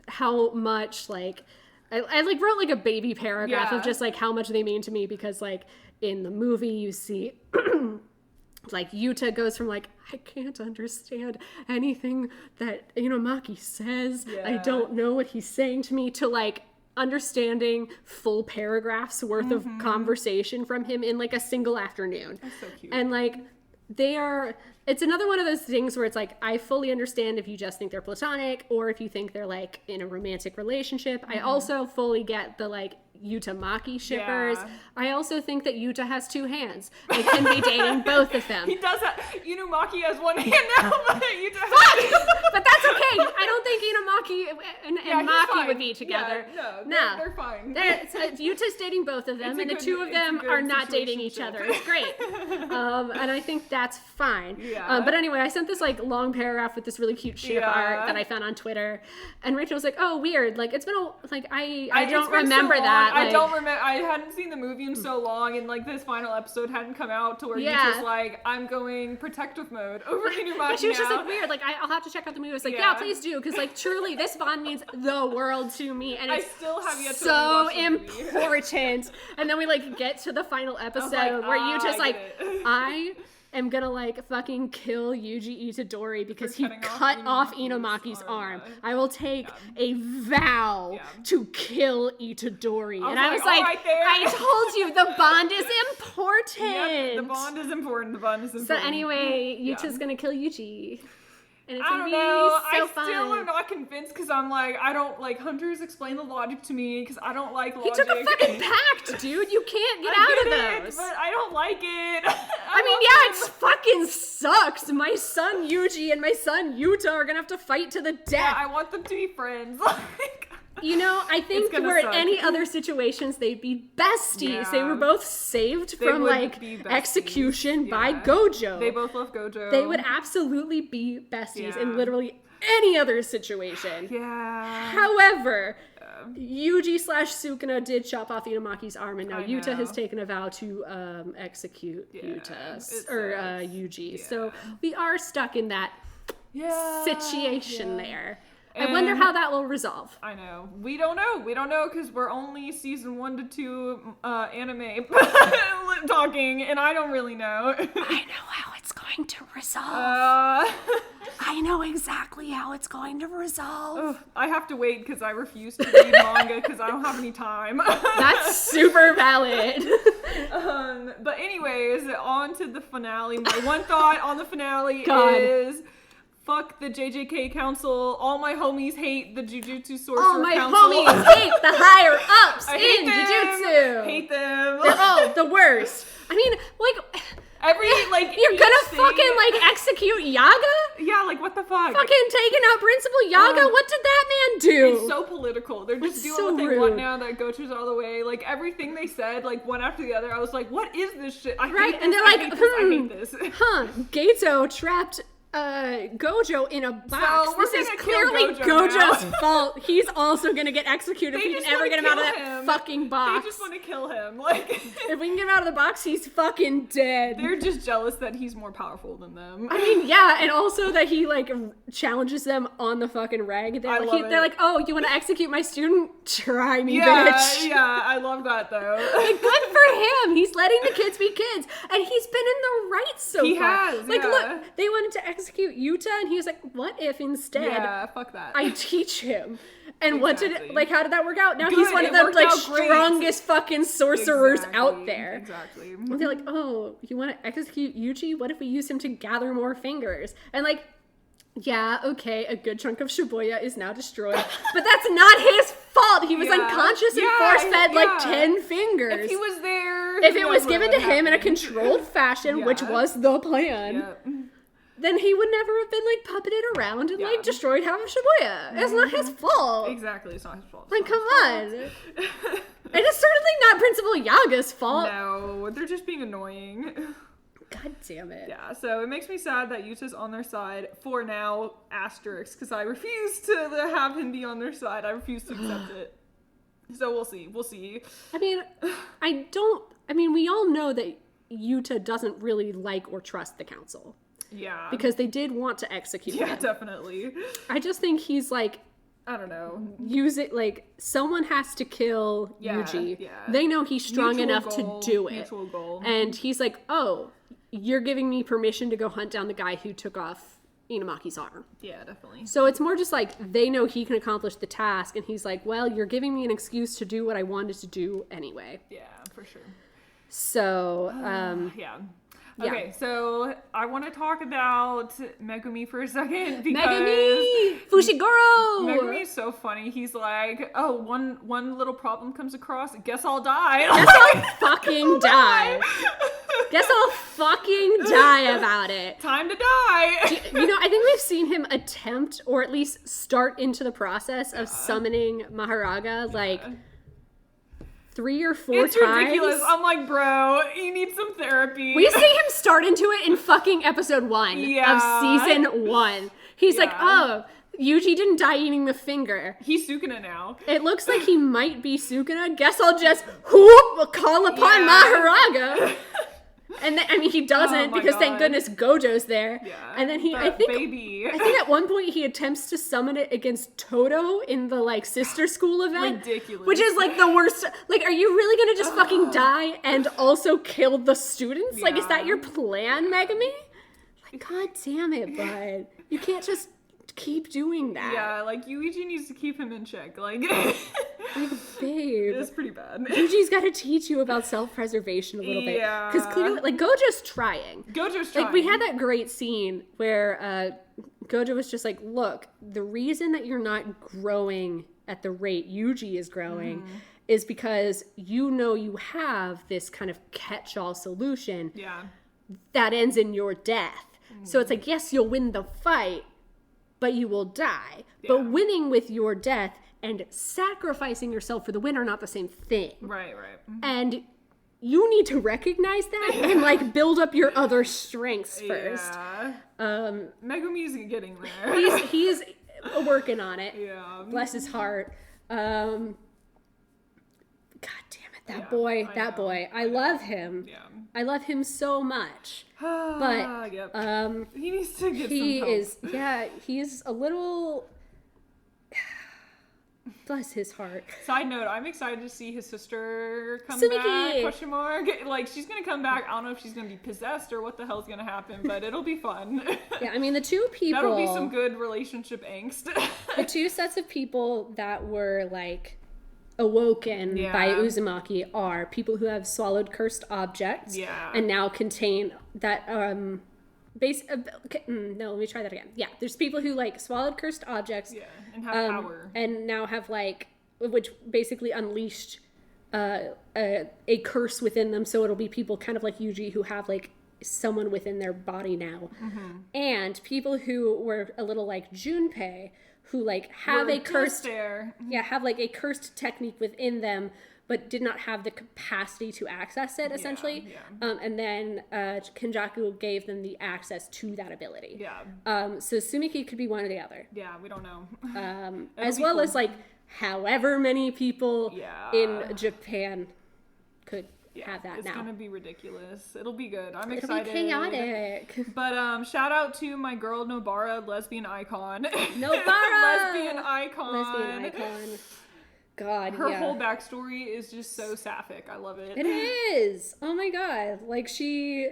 how much like I like wrote like a baby paragraph of just like how much they mean to me, because like in the movie you see like Yuta goes from like, I can't understand anything that Inumaki says, I don't know what he's saying to me, to like understanding full paragraphs worth of conversation from him in like a single afternoon. That's so cute. And like it's another one of those things where it's like, I fully understand if you just think they're platonic or if you think they're like in a romantic relationship. I also fully get the like Yuta-Maki shippers. Yeah. I also think that Yuta has two hands. They can be dating both of them. He does have, Maki has one hand now, but Yuta But that's okay. I don't think Inumaki and Maki would be together. Yeah, they're fine. Yuta's dating both of them, and the two of them are not dating each other. It's great. And I think that's fine. Yeah. But anyway, I sent this like long paragraph with this really cute ship art that I found on Twitter, and Rachel was like, "Oh, weird. Like it's been I don't remember that. I don't remember. I hadn't seen the movie in so long, and like this final episode hadn't come out to where Yuta's like, I'm going protective mode over Inumaki. She was just like weird. Like I'll have to check out the movie. I was like, yeah please do, because like truly this bond means the world to me, and it's still have yet to so important. And then we like get to the final episode where Yuta's like, I am gonna like fucking kill Yuji Itadori because he cut off Inumaki's arm. I will take a vow to kill Itadori. And I was like, I told you the bond is important. Yep, the bond is important. So anyway, Yuta's gonna kill Yuji. And it's I don't know. So I still am not convinced, because I'm like, I don't like Hunters explain the logic to me, because I don't like logic. He took a fucking pact, dude. You can't get out of those. But I don't like it. I mean, yeah, it fucking sucks. My son Yuji and my son Yuta are gonna have to fight to the death. Yeah, I want them to be friends. I think were in any other situations they'd be besties. Yeah. They were both saved from like execution by Gojo. They both love Gojo. They would absolutely be besties in literally any other situation. Yeah. However, Yuji/Sukuna did chop off Inumaki's arm, and now Yuta has taken a vow to execute Yuji. Yeah. So we are stuck in that situation there. I wonder how that will resolve. I know. We don't know because we're only season 1 to 2 anime talking, and I don't really know. I know how it's going to resolve. I know exactly how it's going to resolve. I have to wait because I refuse to read manga because I don't have any time. That's super valid. But anyways, on to the finale. My one thought on the finale is... Fuck the JJK Council. All my homies hate the Jujutsu Sorcerer Council. All my homies hate the higher ups in Jujutsu. Hate them. They're all the worst. I mean, like... You're gonna fucking, like, execute Yaga? Yeah, like, what the fuck? Fucking taking out Principal Yaga? What did that man do? It's so political. They're just doing what they want now that Gochu's out of the way. Like, everything they said, like, one after the other, I was like, what is this shit? I hate this. I hate this. Gato trapped... Gojo in a box. So this is clearly Gojo's fault. He's also gonna get executed if we can ever get him out of that fucking box. They just want to kill him. Like, if we can get him out of the box, he's fucking dead. They're just jealous that he's more powerful than them. I mean, yeah, and also that he like challenges them on the fucking reg. They're like, oh, you want to execute my student? Try me, bitch. Yeah, I love that though. Like, good for him. He's letting the kids be kids, and he's been in the right so far. He has. Like, look, they wanted to execute Yuta, and he was like, what if instead fuck that. I teach him? And how did that work out? Now he's one of the like strongest fucking sorcerers out there. Exactly. And they're like, oh, you want to execute Yuji? What if we use him to gather more fingers? And like, yeah, okay, a good chunk of Shibuya is now destroyed, but that's not his fault. He was unconscious and force-fed like 10 fingers. If he was there, if it was given to him in a controlled fashion, which was the plan, then he would never have been like puppeted around and like destroyed half of Shibuya. It's not his fault. Exactly, it's not his fault. Like, come on. And it's certainly not Principal Yaga's fault. No, they're just being annoying. God damn it. Yeah, so it makes me sad that Yuta's on their side for now, asterisk, because I refuse to have him be on their side. I refuse to accept it. So we'll see. We'll see. I mean, we all know that Yuta doesn't really like or trust the council. Yeah. Because they did want to execute him. Yeah, definitely. I just think he's like, I don't know. Use it like someone has to kill Yuji. Yeah. They know he's strong Mutual enough goal, to do it. Mutual goal. And he's like, oh, you're giving me permission to go hunt down the guy who took off Inamaki's arm. Yeah, definitely. So it's more just like they know he can accomplish the task, and he's like, well, you're giving me an excuse to do what I wanted to do anyway. Yeah, for sure. So, yeah. Okay, so I want to talk about Megumi for a second because Megumi! Fushiguro! Megumi is so funny. He's like, oh, one little problem comes across. Guess I'll die. Guess I'll fucking die. Guess I'll fucking die about it. Time to die. You know, I think we've seen him attempt, or at least start into the process of summoning Maharaga, like 3 or 4 it's times. It's ridiculous. I'm like, bro, you need some therapy. We see him start into it in fucking episode 1 of season 1. He's like, oh, Yuji didn't die eating the finger. He's Sukuna now. It looks like he might be Sukuna. Guess I'll just call upon Maharaga. And then, I mean, he doesn't because thank goodness Gojo's there. Yeah. And then I think at one point he attempts to summon it against Toto in the like sister school event. Ridiculous. Which is like the worst. Like, are you really gonna just fucking die and also kill the students? Yeah. Like, is that your plan, Megumi? Like, god damn it, bud. You can't just keep doing that. Yeah, like Yuichi needs to keep him in check. Like, babe, it's pretty bad. Yuji's got to teach you about self-preservation a little bit. Yeah. Because clearly, like, Gojo's trying. Like, we had that great scene where Gojo was just like, look, the reason that you're not growing at the rate Yuji is growing is because you know you have this kind of catch-all solution that ends in your death. So it's like, yes, you'll win the fight, but you will die. Yeah. But winning with your death and sacrificing yourself for the win are not the same thing. Right. And you need to recognize that and like build up your other strengths first. Yeah. Megumi's getting there. He's working on it. Yeah. Bless his heart. God damn it, that boy. I love him. Yeah. I love him so much. But he needs to get some help. He's a little bless his heart. Side note, I'm excited to see his sister come Sumiki. back, question mark. Like, she's gonna come back. I don't know if she's gonna be possessed or what the hell's gonna happen, but it'll be fun. Yeah, I mean, the two people... That'll be some good relationship angst. The two sets of people that were, like, awoken by Uzumaki are people who have swallowed cursed objects and now contain that... no, let me try that again. Yeah, there's people who, like, swallowed cursed objects. Yeah, and have power. And now have, like, which basically unleashed a curse within them. So it'll be people kind of like Yuji who have, like, someone within their body now. Mm-hmm. And people who were a little like Junpei, who, like, have a cursed... have, like, a cursed technique within them, but did not have the capacity to access it, essentially. And then Kenjaku gave them the access to that ability. So Sumiki could be one or the other. Yeah, we don't know. As well as, like, however many people in Japan could have that now. It's gonna be ridiculous. It'll be good. I'm excited. It'll be chaotic. But shout out to my girl Nobara, lesbian icon. Nobara! Lesbian icon. God, her whole backstory is just so sapphic. I love it. It is. Oh my god. Like, she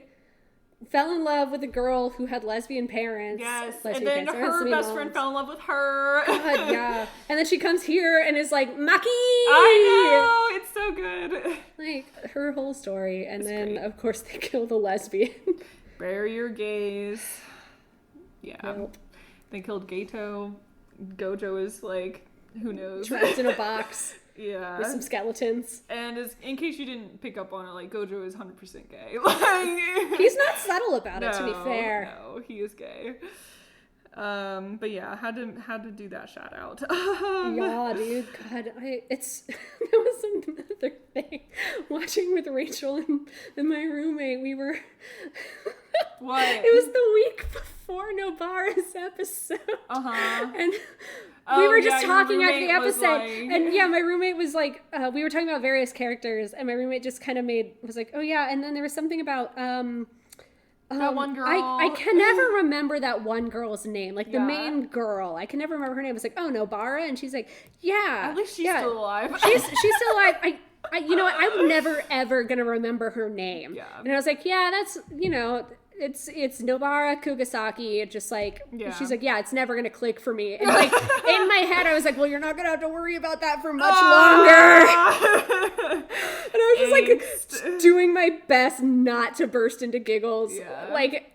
fell in love with a girl who had lesbian parents. Yes. Lesbian and then her best friend fell in love with her. God, yeah. And then she comes here and is like, Maki! I know! It's so good. Like, her whole story. And then, great. Of course, they kill the lesbian. Bury your gays. Yeah. Nope. They killed Gato. Gojo is, like... Who knows? Trapped in a box. Yeah. With some skeletons. And in case you didn't pick up on it, like, Gojo is 100% gay. Like, he's not subtle about it, to be fair. No, he is gay. But yeah, had to do that shout out. Yeah, dude. God, that was another thing. Watching with Rachel and my roommate, we were What? It was the week before Nobara's episode. And we were just talking after the episode. And yeah, my roommate was like, we were talking about various characters, and my roommate just kind of was like, oh yeah, and then there was something about that one girl. I can never remember that one girl's name. Like the main girl. I can never remember her name. I was like, oh, Nobara? And she's like, yeah. At least she's still alive. She's still alive. You know what? I'm never ever gonna remember her name. Yeah. And I was like, yeah, that's, you know, it's Nobara Kugasaki. It just like, she's like, yeah, it's never gonna click for me. And like in my head, I was like, well, you're not gonna have to worry about that for much longer. And I was just like doing my best not to burst into giggles, like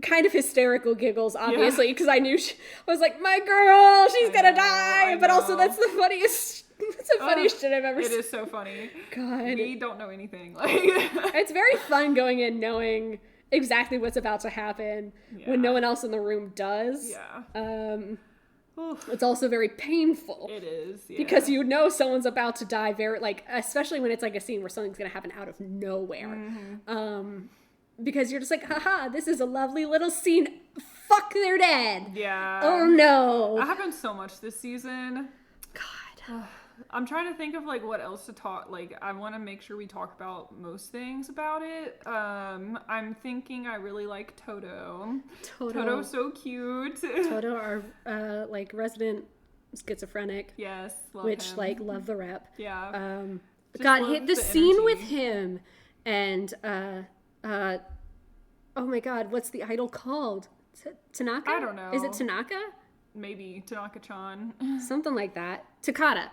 kind of hysterical giggles, obviously, because I knew I was like, my girl, she's gonna die. But also, that's the funniest. It's the funniest shit I've ever seen. It is so funny. God. We don't know anything. It's very fun going in knowing exactly what's about to happen when no one else in the room does. Yeah. It's also very painful. It is, because you know someone's about to die especially when it's like a scene where something's going to happen out of nowhere. Because you're just like, haha, this is a lovely little scene. Fuck, they're dead. Yeah. Oh no. That happened so much this season. God. I'm trying to think of like what else to talk. Like I want to make sure we talk about most things about it. I'm thinking I really like Toto. Toto's so cute. Toto, our like resident schizophrenic. Yes, love which him. Like love the rep. Yeah. God, the scene energy with him and oh my God, what's the idol called? Tanaka? I don't know. Is it Tanaka? Maybe Tanaka-chan. Something like that. Takata-chan.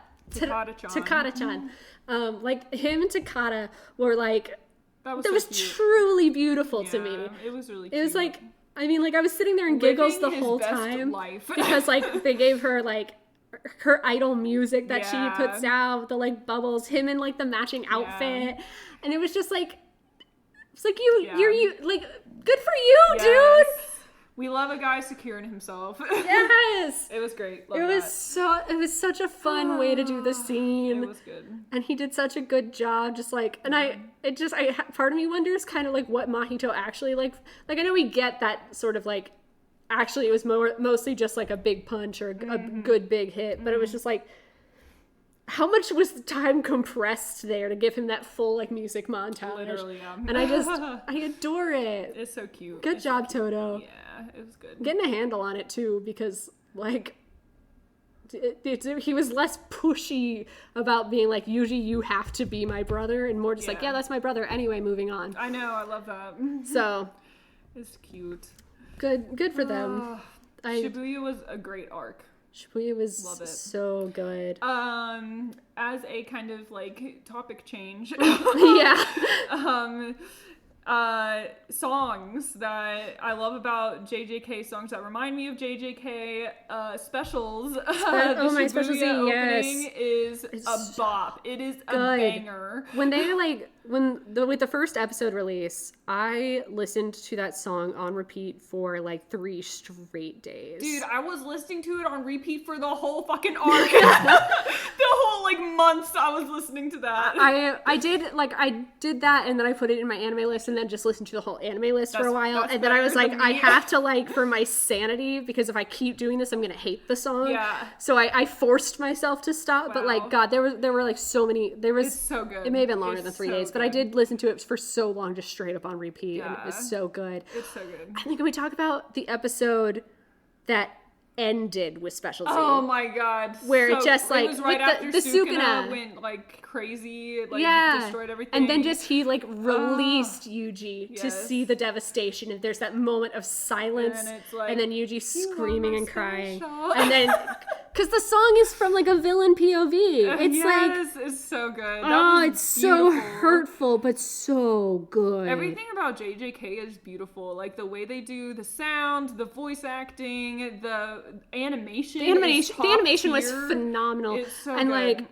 Like him and Takata were like, that was truly beautiful to me. It was really cute. It was like, I mean, like I was sitting there in giggles the whole time because like they gave her like her idol music that she puts out, the like bubbles, him in like the matching outfit, and it was just like, it's like you're like, good for you, dude. We love a guy secure in himself. Yes. It was great. It was such a fun way to do the scene. It was good. And he did such a good job, just like, and part of me wonders kind of like what Mahito actually like I know we get that sort of like, actually it was mostly just like a big punch or a good big hit, but it was just like, how much was the time compressed there to give him that full like music montage? Literally, yeah. And I adore it. It's so cute. Good job, Toto. Yeah, it was good. Getting a handle on it too, because like he was less pushy about being like, usually you have to be my brother, and more just like, yeah, that's my brother. Anyway, moving on. I know, I love that. So it's cute. Good for them. Shibuya was a great arc. Shibuya was so good. As a kind of like topic change. Songs that I love about JJK, songs that remind me of JJK, specials. My special scene, opening is a bop. It is a banger. When they with the first episode release, I listened to that song on repeat for like 3 straight days. Dude, I was listening to it on repeat for the whole fucking arc. The whole like months I was listening to that. I did that, and then I put it in my anime list, and then just listened to the whole anime list for a while, and then I was like, I have to like, for my sanity, because if I keep doing this, I'm gonna hate the song. Yeah. So I forced myself to stop, but like, God, there were like so many. It's so good. It may have been longer than 3 days, but I did listen to it for so long, just straight up on repeat, and it was so good. It's so good. I think we talk about the episode that ended with Specialty. Oh my God. Where it just like, it was right after the Sukuna went like crazy, like destroyed everything. And then just he like released Yuji to see the devastation, and there's that moment of silence, and then Yuji screaming and crying. And then, because the song is from like a villain POV. It's it's so good. It's beautiful. So hurtful, but so good. Everything about JJK is beautiful. Like the way they do the sound, the voice acting, the animation. The animation was phenomenal. It's so and good.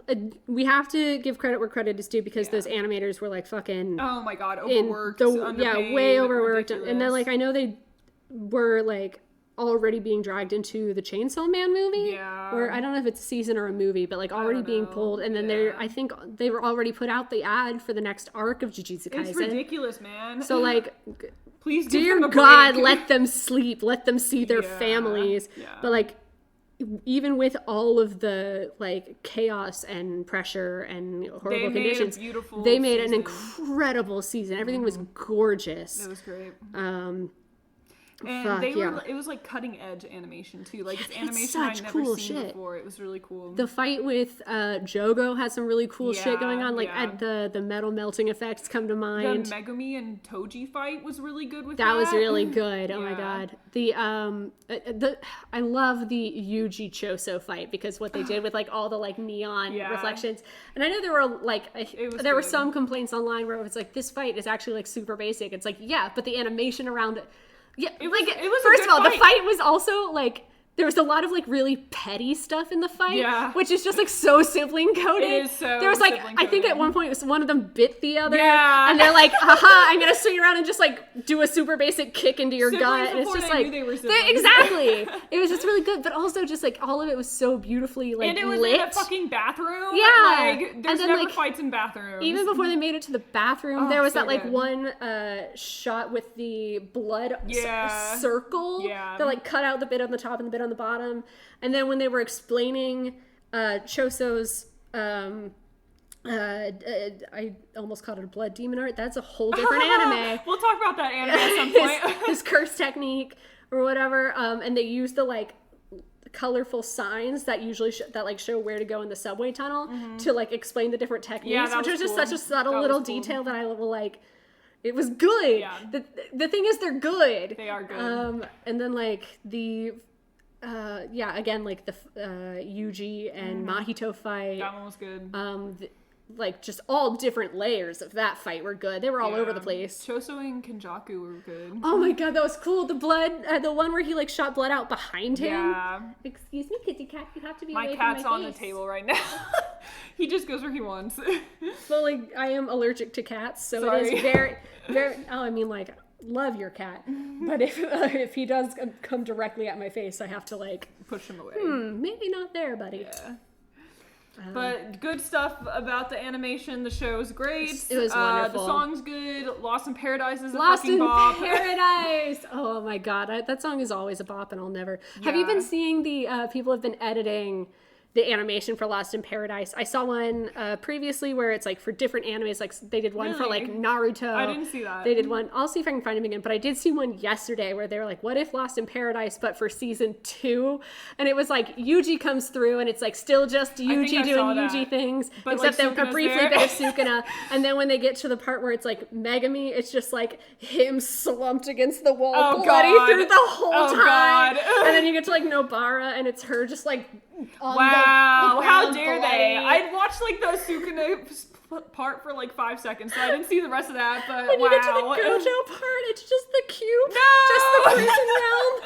Like, we have to give credit where credit is due, because those animators were like fucking. Oh my God, overworked. Way overworked. Ridiculous. And then like I know they were like already being dragged into the Chainsaw Man movie. Yeah. Or I don't know if it's a season or a movie, but like already being pulled. And then I think they were already put out the ad for the next arc of Jujutsu Kaisen. It's ridiculous, man. So like, please give dear them a God, break. let them sleep, let them see their families. Yeah. But like, even with all of the like chaos and pressure and horrible conditions, they made an incredible season. Everything was gorgeous. It was great. And it was like cutting edge animation too. Like it's animation I'd never seen before. It was really cool. The fight with Jogo had some really cool shit going on. Like the metal melting effects come to mind. The Megumi and Toji fight was really good with that. Was really good. Oh my God. I love the Yuji Choso fight because what they did with like all the like neon reflections. And I know there were like there were some complaints online where it was like this fight is actually like super basic. It's like but the animation around it. Yeah, it was first of all, the fight was also like there was a lot of like really petty stuff in the fight, which is just like so simply encoded. It is so there was like I think at one point it was one of them bit the other, and they're like, "Haha, I'm gonna swing around and just like do a super basic kick into your gut." And it's just like exactly. It was just really good, but also just like all of it was so beautifully like and it was lit. in a fucking bathroom. Yeah, like there's never like, fights in bathrooms. Even before they made it to the bathroom, there was that like one shot with the blood circle that like cut out the bit on the top and the bit on the bottom. And then when they were explaining Choso's I almost called it a blood demon art. That's a whole different anime. We'll talk about that anime at some point. his curse technique or whatever. And they use the like colorful signs that usually show where to go in the subway tunnel to like explain the different techniques, which was just such a subtle little detail that I will like. It was good. Yeah. The thing is, they're good. They are good. And then like the again, like the Yuji and Mahito fight. That one was good. Like just all different layers of that fight were good. They were all over the place. Choso and Kenjaku were good. Oh my God, that was cool. The blood, the one where he like shot blood out behind him. Yeah. Excuse me, kitty cat, you have to be away from my cat's on the table right now. He just goes where he wants. Well, like I am allergic to cats, so it is very, very. Oh, I mean, like love your cat, but if he does come directly at my face, I have to like push him away. Maybe not there, buddy. Yeah. But good stuff about the animation. The show's great. It was wonderful. The song's good. Lost in Paradise is a Lost fucking in bop. Paradise. Oh my God, that song is always a bop, and I'll never. Yeah. Have you been seeing the people have been editing the animation for Lost in Paradise? I saw one previously where it's like for different animes, like they did one for like Naruto. I didn't see that. They did one. I'll see if I can find them again. But I did see one yesterday where they were like, "What if Lost in Paradise, but for season 2?" And it was like Yuji comes through, and it's like still just Yuji doing Yuji things, but except like a briefly bit of Sukuna. And then when they get to the part where it's like Megami, it's just like him slumped against the wall, bloody through the whole time. And then you get to like Nobara, and it's her just like. Wow, how dare they? I'd watched like the Sukuna part for like 5 seconds, so I didn't see the rest of that, but when you get to the Gojo part, it's just the cube. Just the prison realm.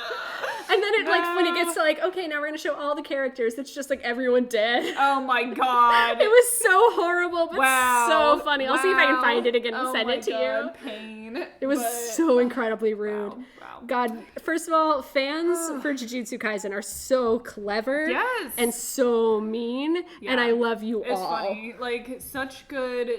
And then it like when it gets to like, okay, now we're gonna show all the characters, it's just like everyone dead. Oh my God. It was so horrible, but so funny. I'll see if I can find it again and send it to you. Pain. It was so incredibly rude. Wow. God, first of all, fans for Jujutsu Kaisen are so clever and so mean, and I love you all. It's funny. Like, such good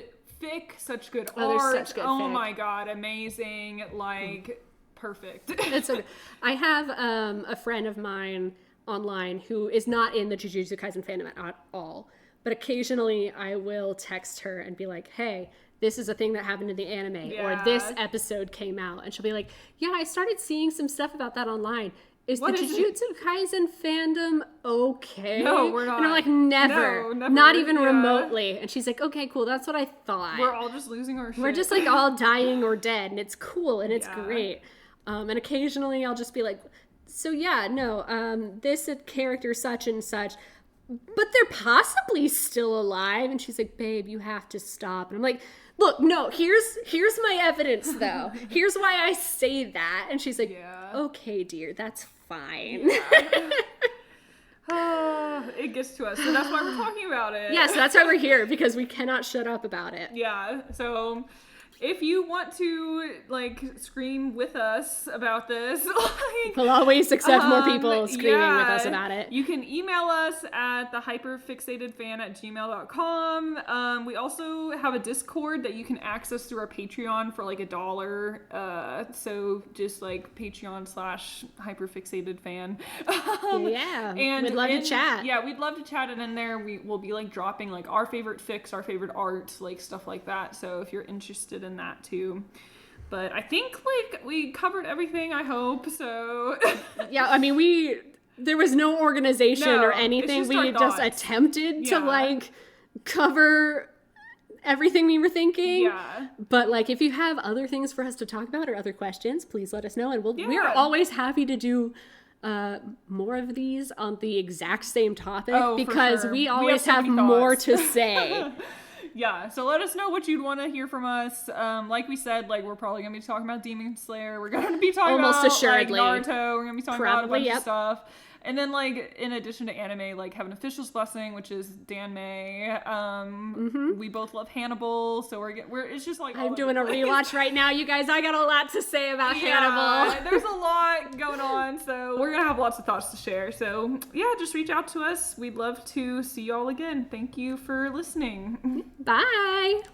fic, such good art. Such good fic. My my God, amazing. Like, perfect. It's so good. I have a friend of mine online who is not in the Jujutsu Kaisen fandom at all, but occasionally I will text her and be like, hey, this is a thing that happened in the anime, or this episode came out, and she'll be like, yeah, I started seeing some stuff about that online. Is the Jujutsu Kaisen fandom okay? No, we're not. And I'm like, never. Not even remotely. And she's like, okay, cool, that's what I thought. We're all just losing our shit. We're just like all dying or dead, and it's cool, and it's great. And occasionally I'll just be like, so this character such and such, but they're possibly still alive. And she's like, babe, you have to stop. And I'm like, look, no, here's my evidence though. Here's why I say that. And she's like, okay, dear, that's fine. It gets to us, so that's why we're talking about it. Yeah, so that's why we're here, because we cannot shut up about it. Yeah, so if you want to like scream with us about this, like, We'll always accept more people screaming with us about it. You can email us at thehyperfixatedfan@gmail.com. We also have a Discord that you can access through our Patreon for like $1. So just like Patreon/hyperfixatedfan. Yeah, And we'd love to chat. Yeah, we'd love to chat, and in there we will be like dropping like our favorite fics, our favorite art, like stuff like that. So if you're interested in that too. But I think like we covered everything, I hope. So yeah, I mean there was no organization or anything. We just attempted to like cover everything we were thinking. Yeah. But like if you have other things for us to talk about or other questions, please let us know, and we're always happy to do more of these on the exact same topic because we always have more to say. Yeah, so let us know what you'd want to hear from us. Like we said, like we're probably gonna be talking about Demon Slayer. We're gonna be talking about assuredly. like Naruto. We're gonna be talking about a bunch of stuff. And then like in addition to anime, like Heaven Official's Blessing, which is Danmei. We both love Hannibal, so we're it's just like I'm doing a rewatch right now, you guys. I got a lot to say about Hannibal. There's a lot going on, so we're gonna have lots of thoughts to share. So yeah, just reach out to us. We'd love to see y'all again. Thank you for listening. Bye.